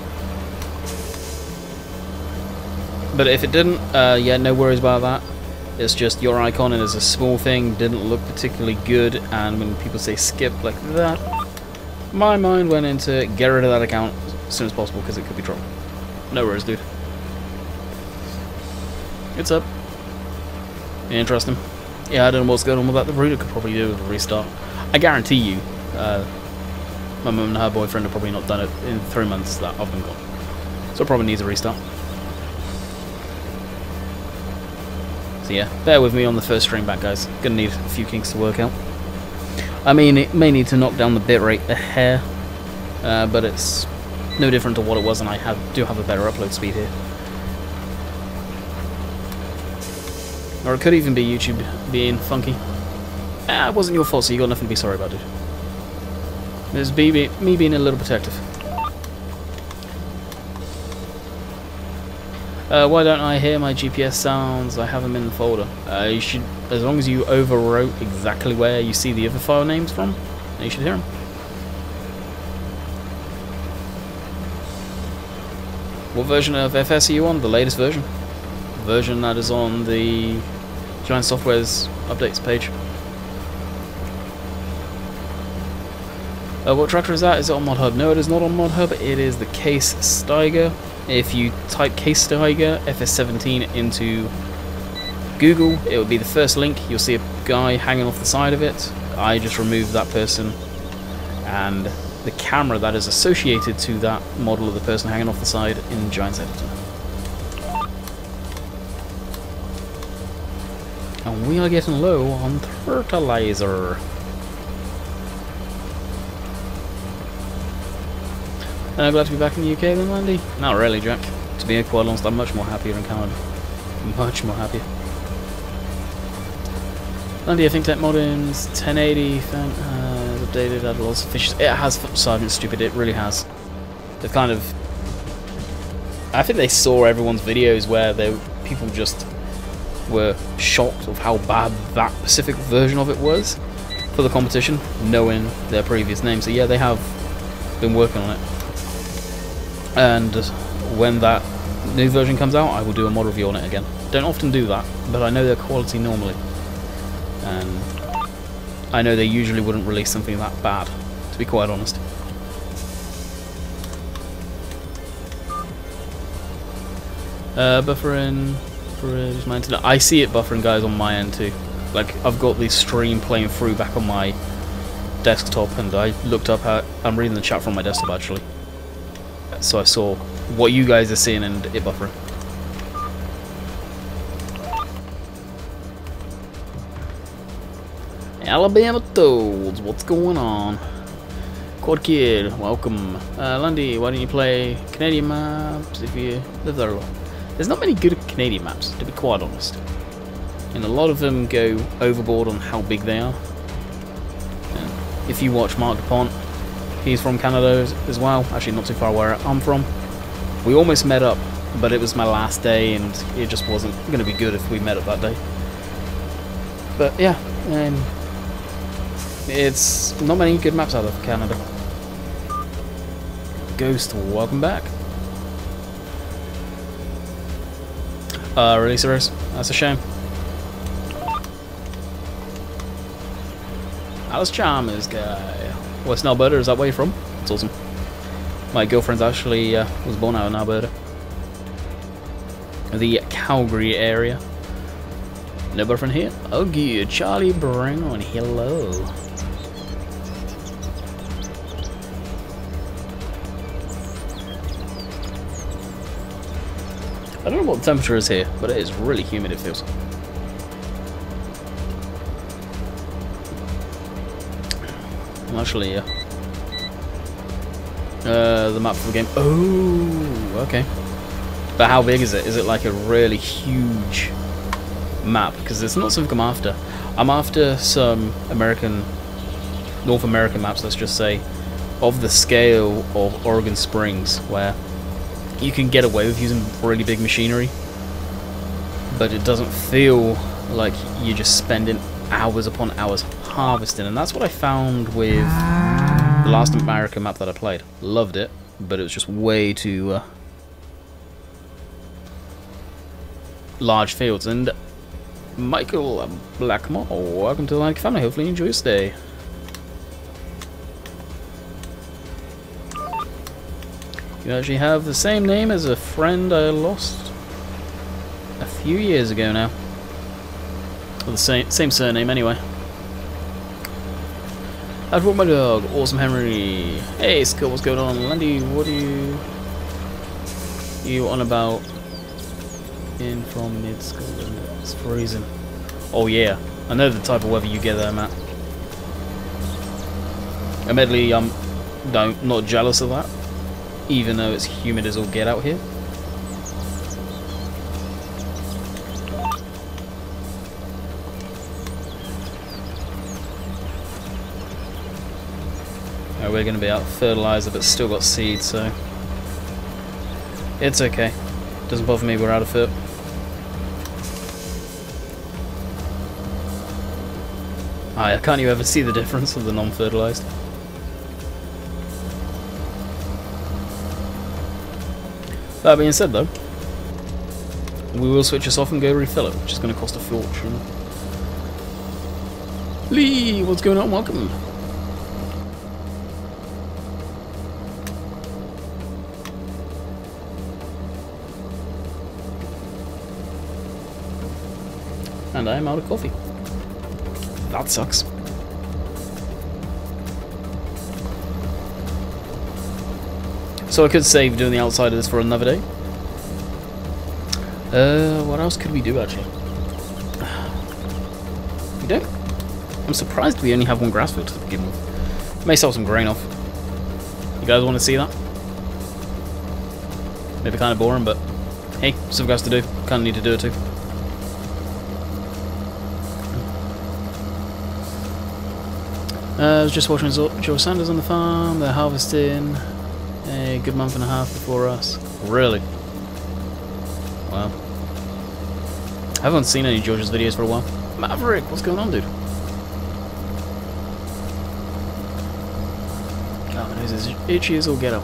But if it didn't, yeah, no worries about that. It's just your icon and it's a small thing, didn't look particularly good, and when people say skip like that, my mind went into get rid of that account as soon as possible because it could be trouble. No worries, dude. It's up. Interesting. Yeah, I don't know what's going on with that. The router could probably do with a restart. I guarantee you, my mum and her boyfriend have probably not done it in 3 months that I've been gone. So it probably needs a restart. So yeah, bear with me on the first stream back, guys. Gonna need a few kinks to work out. I mean, it may need to knock down the bitrate a hair, but it's no different to what it was, and I do have a better upload speed here. Or it could even be YouTube being funky. It wasn't your fault, so you got nothing to be sorry about, dude. It's me being a little protective. Why don't I hear my GPS sounds? I have them in the folder. You should, as long as you overwrote exactly where you see the other file names from, you should hear them. What version of FS are you on? The latest version. The version that is on the Giant Software's updates page. What tractor is that? Is it on ModHub? No, it is not on ModHub. It is the Case Steiger. If you type Case Steiger FS17 into Google, it will be the first link. You'll see a guy hanging off the side of it. I just removed that person, and the camera that is associated to that model of the person hanging off the side in Giant's Editor. And we are getting low on fertilizer. Glad to be back in the UK then, Landy? Not really, Jack. To be quite honest, I'm much more happier in Canada. Much more happier. Landy, I think that modern's 1080 has updated, had lots of fishes. It has, Sergeant Stupid, it really has. They've kind of... I think they saw everyone's videos where people just were shocked of how bad that specific version of it was for the competition, knowing their previous name. So yeah, they have been working on it. And when that new version comes out, I will do a mod review on it again. Don't often do that, but I know their quality normally. And I know they usually wouldn't release something that bad, to be quite honest. Buffering is my internet. I see it buffering, guys, on my end too. Like, I've got the stream playing through back on my desktop, and I looked up how I'm reading the chat from my desktop actually. So I saw what you guys are seeing and it buffering. Alabama Toads, what's going on? Quad Kid, welcome. Lundy, why don't you play Canadian maps if you live there? There's not many good Canadian maps, to be quite honest. And a lot of them go overboard on how big they are. And if you watch Mark DuPont, he's from Canada as well, actually not too far where I'm from. We almost met up, but it was my last day and it just wasn't going to be good if we met up that day. But yeah, it's not many good maps out of Canada. Ghost, welcome back. Really serious? That's a shame. Alice Chalmers guy. West Alberta, is that where you're from? That's awesome. My girlfriend's actually was born out in Alberta. The Calgary area. No boyfriend here? Oh good. Charlie Brown, hello. I don't know what the temperature is here, but it is really humid, it feels. Actually, the map for the game. Oh, okay. But how big is it? Is it like a really huge map? Because it's not something I'm after. I'm after some North American maps, let's just say, of the scale of Oregon Springs, where you can get away with using really big machinery, but it doesn't feel like you're just spending hours upon hours harvesting. And that's what I found with the last American map that I played. Loved it, but it was just way too large fields. And Michael Blackmore, welcome to the Landykid family. Hopefully you enjoy your stay. You actually have the same name as a friend I lost a few years ago now. Well, the same surname anyway. I've brought my dog, Awesome Henry. Hey Skull, what's going on? Landy, what are you on about? In from mid-Scotland, it's freezing. Oh yeah, I know the type of weather you get there, Matt. Admittedly, I'm not jealous of that, even though it's humid as all get out here. We're going to be out of fertilizer, but still got seeds, so it's okay. Doesn't bother me. We're out of fertilizer. Can't you ever see the difference of the non-fertilized? That being said, though, we will switch this off and go refill it, which is going to cost a fortune. Lee, what's going on? Welcome. And I am out of coffee. That sucks. So I could save doing the outside of this for another day. What else could we do actually? We don't. I'm surprised we only have one grass field to begin with. May sell some grain off. You guys want to see that? Maybe kind of boring, but hey, stuff guys to do. Kind of need to do it too. I was just watching Joe Sanders on the farm. They're harvesting a good month and a half before us. Really? Wow. I haven't seen any George's videos for a while. Maverick, what's going on, dude? Oh, my nose is itchy as all get out.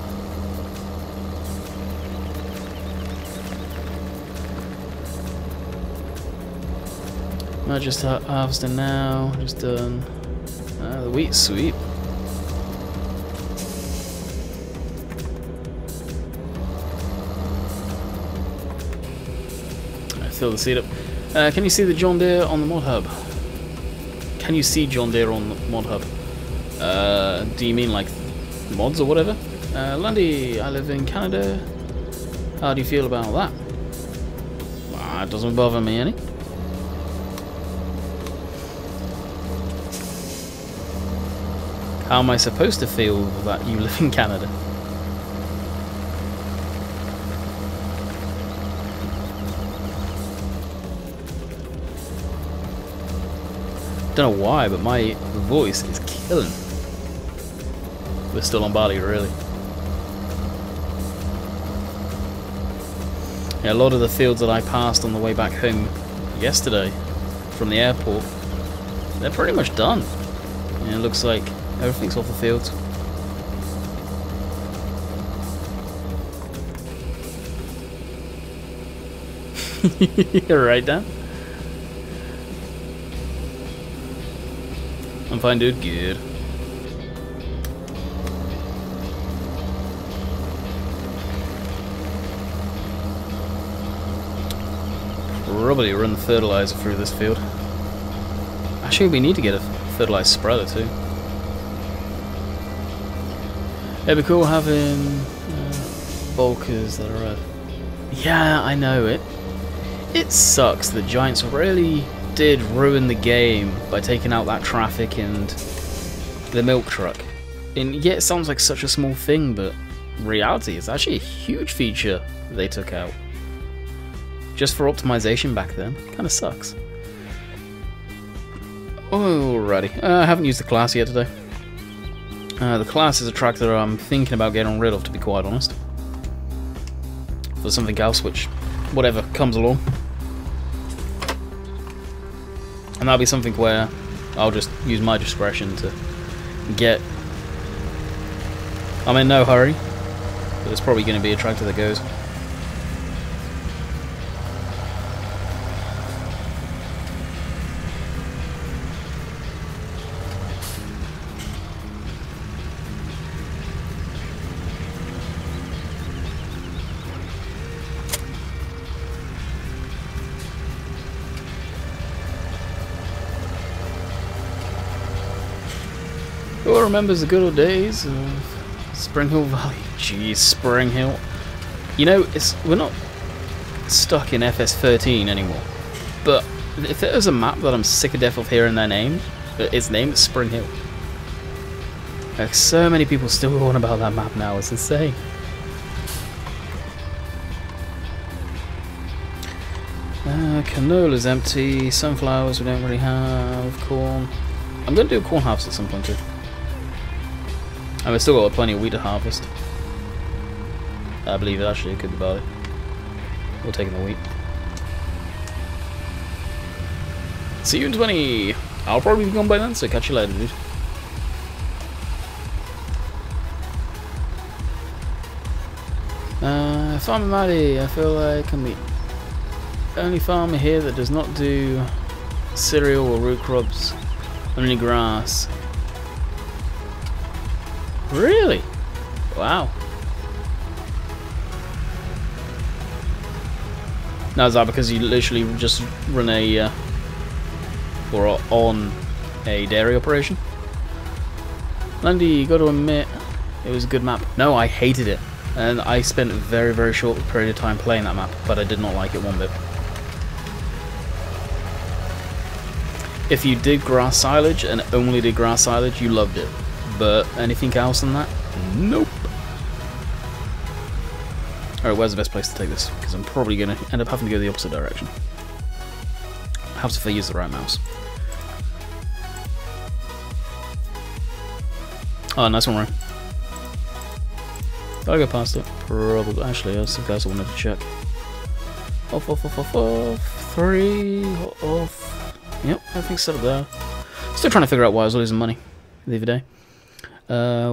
I'm just harvesting now. Just done. The wheat's sweet. I fill the seed up. Can you see the John Deere on the mod hub? Can you see John Deere on the mod hub? Do you mean like mods or whatever? Landy, I live in Canada. How do you feel about that? It doesn't bother me any. How am I supposed to feel that you live in Canada? Don't know why, but my voice is killing. We're still on Bali, really. Yeah, a lot of the fields that I passed on the way back home yesterday from the airport, they're pretty much done. Yeah, it looks like everything's off the fields. You're right, Dan. I'm fine, dude. Good. Probably run the fertilizer through this field. Actually, we need to get a fertilizer spreader too. It'd be cool having bulkers that are red. Yeah, I know it. It sucks that Giants really did ruin the game by taking out that traffic and the milk truck. And yeah, it sounds like such a small thing, but in reality, it's actually a huge feature they took out. Just for optimization back then. Kinda sucks. Alrighty. I haven't used the class yet today. The class is a tractor I'm thinking about getting rid of, to be quite honest. For something else, which, whatever comes along. And that'll be something where I'll just use my discretion to get... I'm in no hurry, but it's probably going to be a tractor that goes. Who remembers the good old days of Spring Hill Valley? Jeez, Spring Hill. You know, we're not stuck in FS13 anymore. But if there's a map that I'm sick of death of hearing their name, its name is Spring Hill. Like, so many people still go on about that map now, it's insane. Canola's empty, sunflowers we don't really have, corn. I'm going to do a corn harvest at some point too. And we've still got plenty of wheat to harvest. I believe it actually could be barley. We're taking the wheat. See you in 20! I'll probably be gone by then, so catch you later, dude. Farmer Maddie, I feel like I'm the only farmer here that does not do cereal or root crops, only grass. Really? Wow. Now is that because you literally just run a or on a dairy operation? Landy, you got to admit it was a good map. No, I hated it, and I spent a very, very short period of time playing that map, but I did not like it one bit. If you did grass silage and only did grass silage, you loved it. But anything else than that? Nope. Alright, where's the best place to take this? Because I'm probably going to end up having to go the opposite direction. Helps if I use the right mouse. Oh, nice one, Ryan. Did I go past it? Probably. Actually, that's the guys I wanted to check. Off, off, off, off, off. 3, off. Yep, everything's set up there. Still trying to figure out why I was losing money the other day.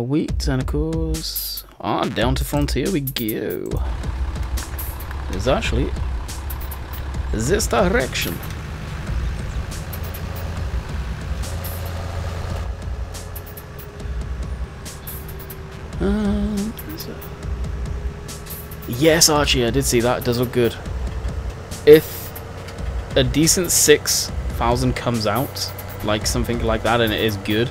Wheat, and of course... down to Frontier we go. There's actually... this direction. Yes, Archie, I did see that. It does look good. If a decent 6,000 comes out, like something like that, and it is good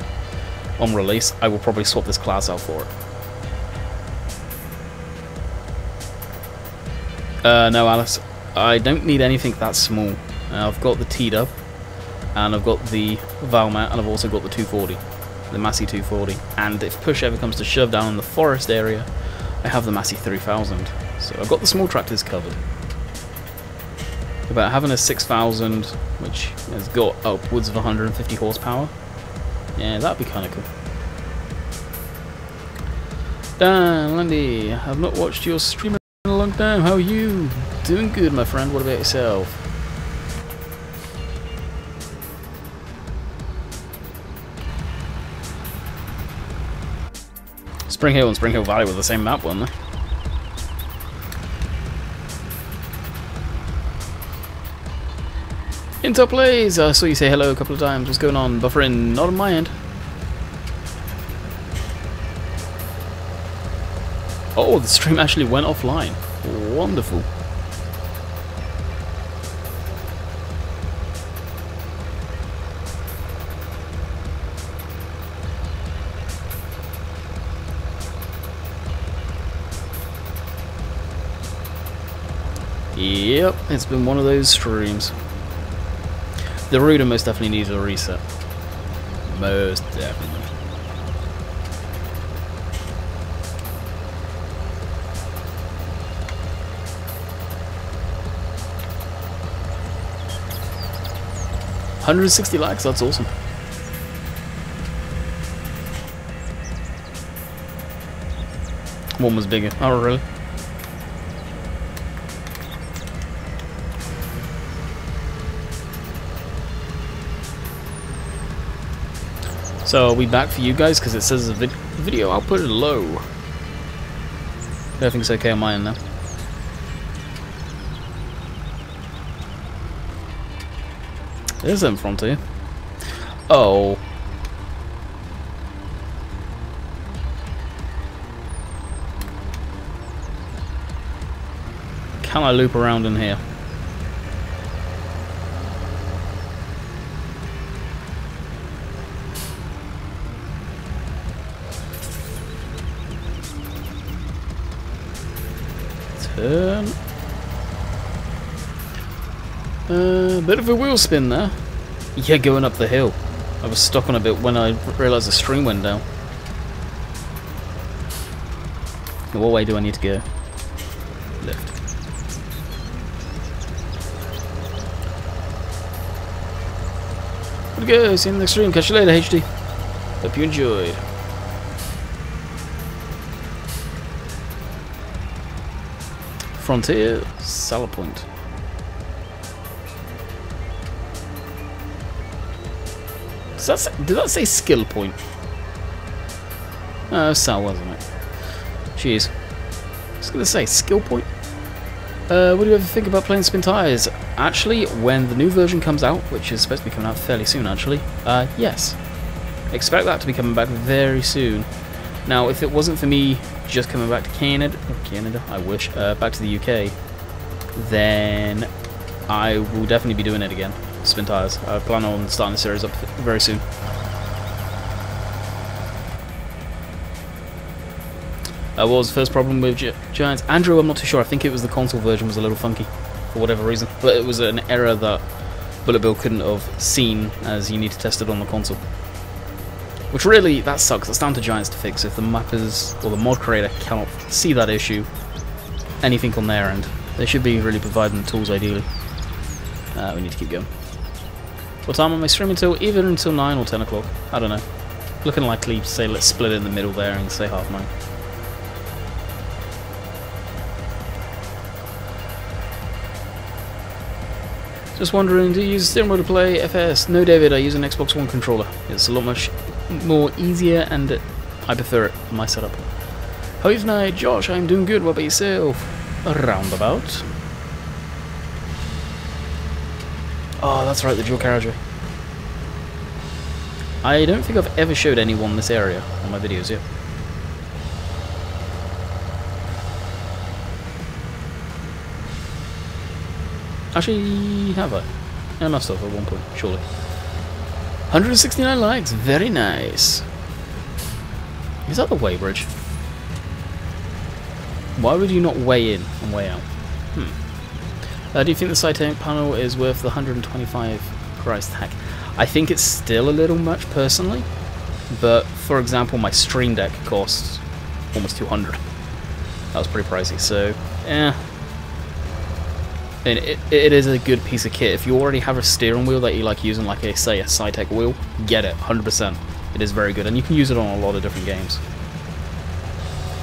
on release, I will probably swap this class out for it. No, Alice, I don't need anything that small. I've got the T-Dub, and I've got the Valmat, and I've also got the 240, the Massey 240. And if push ever comes to shove down in the forest area, I have the Massey 3000. So I've got the small tractors covered. About having a 6,000, which has got upwards of 150 horsepower, yeah, that'd be kind of cool. Dan, Landy, I've not watched your stream in a long time. How are you? Doing good, my friend. What about yourself? Spring Hill and Spring Hill Valley were the same map, weren't they? Intel plays! I saw you say hello a couple of times. What's going on? Buffering? Not on my end. Oh, the stream actually went offline. Wonderful. Yep, it's been one of those streams. The router most definitely needs a reset. Most definitely. $160 likes, that's awesome. One was bigger. Oh, really? So are we back for you guys? Because it says the video output is low. Everything's okay on my end now. There's them Frontier. Oh. Can I loop around in here? Turn. Bit of a wheel spin there. Yeah, going up the hill. I was stuck on a bit when I realised the stream went down. What way do I need to go? Left. Good to go. See you in the next stream. Catch you later, HD. Hope you enjoyed. Frontier, Salah Point. Did that say skill point? Oh, Sal, wasn't it? Jeez. I was going to say, skill point. What do you ever think about playing spin tires? Actually, when the new version comes out, which is supposed to be coming out fairly soon, actually, yes. Expect that to be coming back very soon. Now, if it wasn't for me just coming back to Canada, I wish, back to the UK, then I will definitely be doing it again. Spin tires. I plan on starting the series up very soon. What was the first problem with Giants? Andrew, I'm not too sure. I think it was the console version was a little funky for whatever reason, but it was an error that Bullet Bill couldn't have seen, as you need to test it on the console. Which really, that sucks. It's down to Giants to fix. If the mappers or the mod creator cannot see that issue, anything on their end. They should be really providing the tools ideally. We need to keep going. What time am I streaming till? Either until 9 or 10 o'clock. I don't know. Looking likely to say let's split it in the middle there and say half 9. Just wondering, do you use a steering wheel to play FS? No, David, I use an Xbox One controller. It's a lot much more easier and I prefer it for my setup. How are you tonight? Josh, I'm doing good. What about yourself? A roundabout. Oh, that's right, the dual carriageway. I don't think I've ever showed anyone this area on my videos yet. Actually, have I? I must have at one point, surely. 169 likes, very nice. Is that the weighbridge? Why would you not weigh in and weigh out? Do you think the side tank panel is worth the 125 price tag? I think it's still a little much personally, but for example, my Stream Deck costs almost 200. That was pretty pricey, so yeah. And it is a good piece of kit. If you already have a steering wheel that you like using, like say a Cytec wheel, get it, 100%. It is very good, and you can use it on a lot of different games.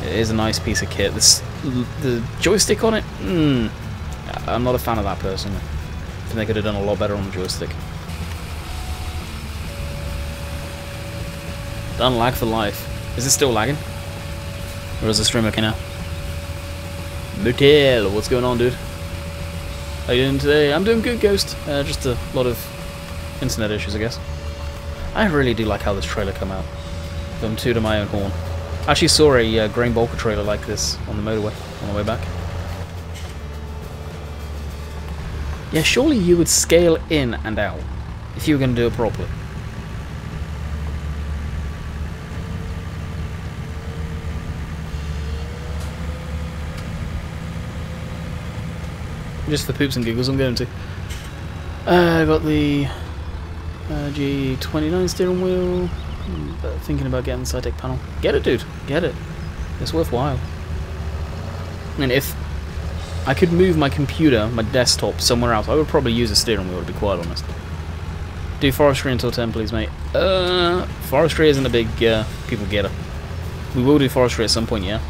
It is a nice piece of kit. The joystick on it, I'm not a fan of that personally. I think they could have done a lot better on the joystick. Done lag for life. Is it still lagging? Or is the stream okay now? Motel, what's going on, dude? How you doing today? I'm doing good, Ghost. Just a lot of internet issues, I guess. I really do like how this trailer come out. I'm tooting my own horn. I actually saw a Grain Bulker trailer like this on the motorway on the way back. Yeah, surely you would scale in and out if you were going to do it properly. Just for poops and giggles, I'm going to. I got the G29 steering wheel. Thinking about getting the side deck panel. Get it, dude. Get it. It's worthwhile. And if I could move my computer, my desktop, somewhere else, I would probably use a steering wheel, to be quite honest. Do forestry until 10, please, mate. Forestry isn't a big people getter. We will do forestry at some point, yeah.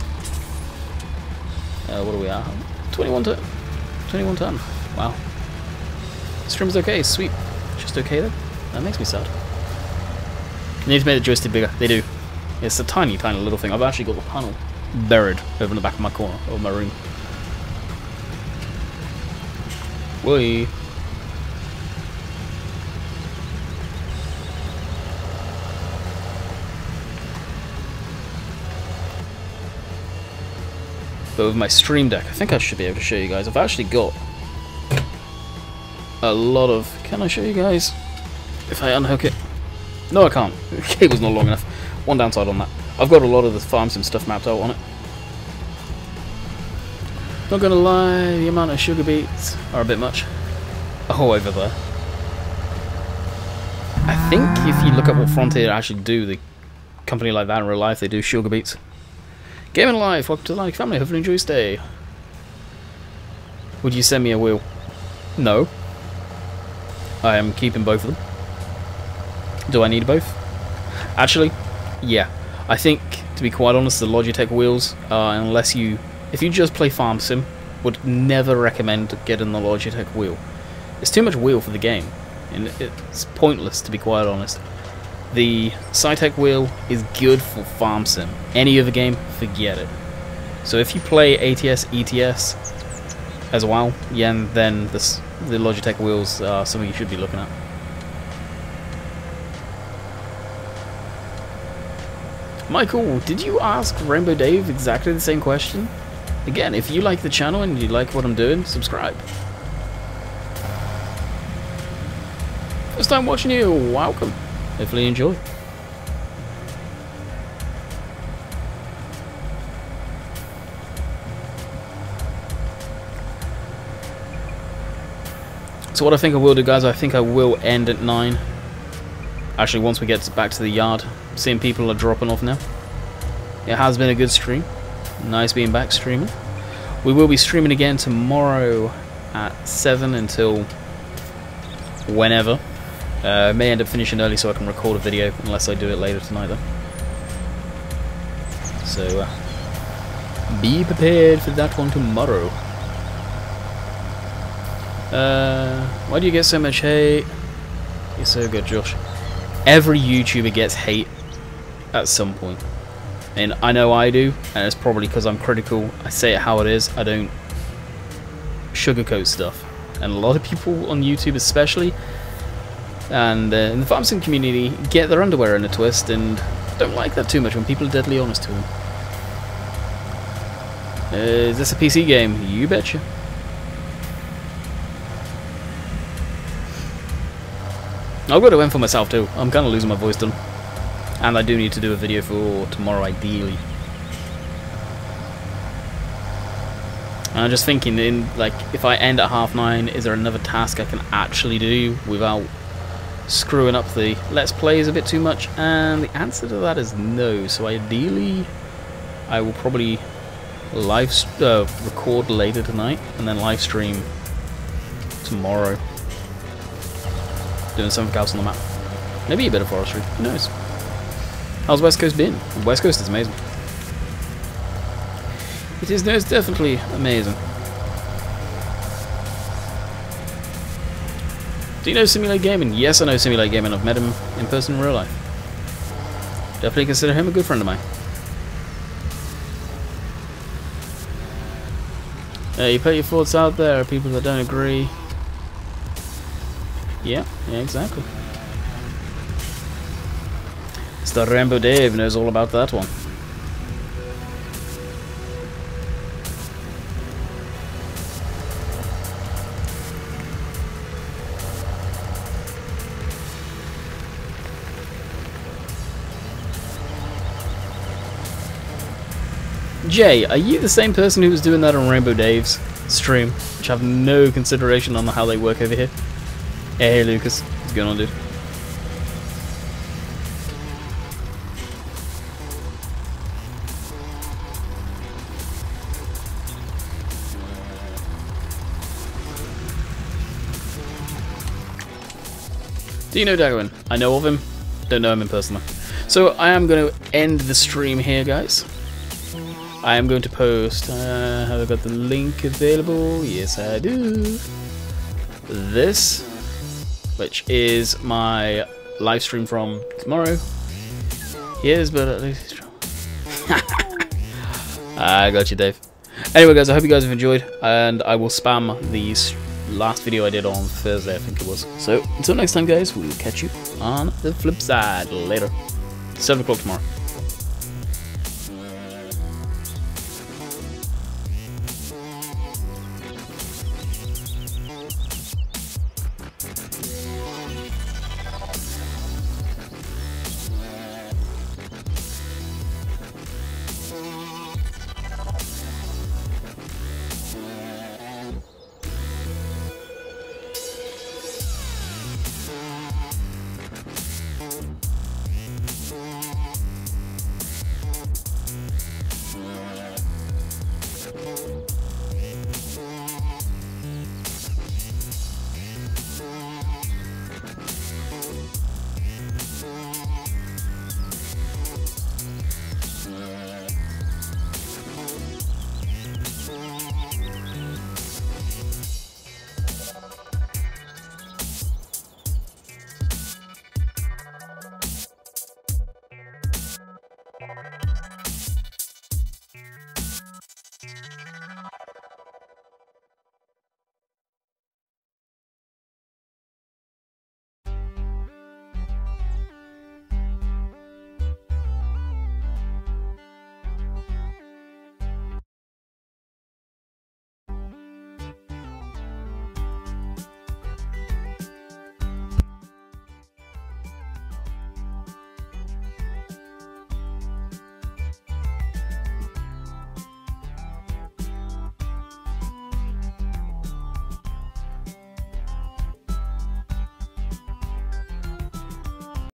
What are we at? 21 to 21 ton. Wow. Stream's okay, sweet. Just okay though. That makes me sad. They need to make the joystick bigger. They do. It's a tiny, tiny little thing. I've actually got the panel buried over in the back of my corner of my room. Whee. But with my Stream Deck, I think I should be able to show you guys. I've actually got a lot of... Can I show you guys? If I unhook it? No, I can't. The cable's not long enough. One downside on that. I've got a lot of the farm sim stuff mapped out on it. Not gonna lie, the amount of sugar beets are a bit much. Oh, over there. I think if you look at what Frontier actually do, the company like that in real life, they do sugar beets. Gaming Life, welcome to the Landykid family, hopefully enjoy your stay. Would you send me a wheel? No. I am keeping both of them. Do I need both? Actually, yeah. I think, to be quite honest, the Logitech wheels, if you just play Farm Sim, would never recommend getting the Logitech wheel. It's too much wheel for the game, and it's pointless, to be quite honest. The Cytec wheel is good for Farm Sim. Any other game, forget it. So if you play ATS, ETS as well, yeah, then the Logitech wheels are something you should be looking at. Michael, did you ask Rainbow Dave exactly the same question? Again, if you like the channel and you like what I'm doing, subscribe. First time watching you, welcome. Hopefully you enjoy. So what I think I will do, guys, I think I will end at 9. Actually, once we get back to the yard. Seeing people are dropping off now. It has been a good stream. Nice being back streaming. We will be streaming again tomorrow at 7 until whenever. I may end up finishing early so I can record a video, unless I do it later tonight though. So be prepared for that one tomorrow. Why do you get so much hate? You're so good, Josh. Every YouTuber gets hate at some point. And I know I do, and it's probably because I'm critical. I say it how it is. I don't sugarcoat stuff. And a lot of people on YouTube especially, and in the farm sim community, get their underwear in a twist and don't like that too much when people are deadly honest to them. Is this a PC game? You betcha. I've got to win for myself too. I'm kind of losing my voice done. And I do need to do a video for tomorrow ideally. And I'm just thinking, if I end at 9:30, is there another task I can actually do without screwing up the Let's Plays a bit too much? And the answer to that is no. So ideally, I will probably record later tonight and then live stream tomorrow, doing something else on the map. Maybe a bit of forestry. Who knows? How's West Coast been? West Coast is amazing. It is most definitely amazing. Do you know Simulate Gaming? Yes, I know Simulate Gaming. I've met him in person in real life. Definitely consider him a good friend of mine. You put your thoughts out there, people that don't agree. Yeah, exactly. Mr. Rainbow Dave knows all about that one. Jay, are you the same person who was doing that on Rainbow Dave's stream? Which I have no consideration on how they work over here. Hey Lucas, what's going on, dude? Do you know Dagwin? I know of him, don't know him in person though. So I am going to end the stream here, guys. I am going to post, have I got the link available? Yes I do. This, which is my live stream from tomorrow. Yes, but at least I got you, Dave. Anyway guys, I hope you guys have enjoyed, and I will spam the last video I did on Thursday, I think it was. So until next time guys, we will catch you on the flip side. Later. 7 o'clock tomorrow.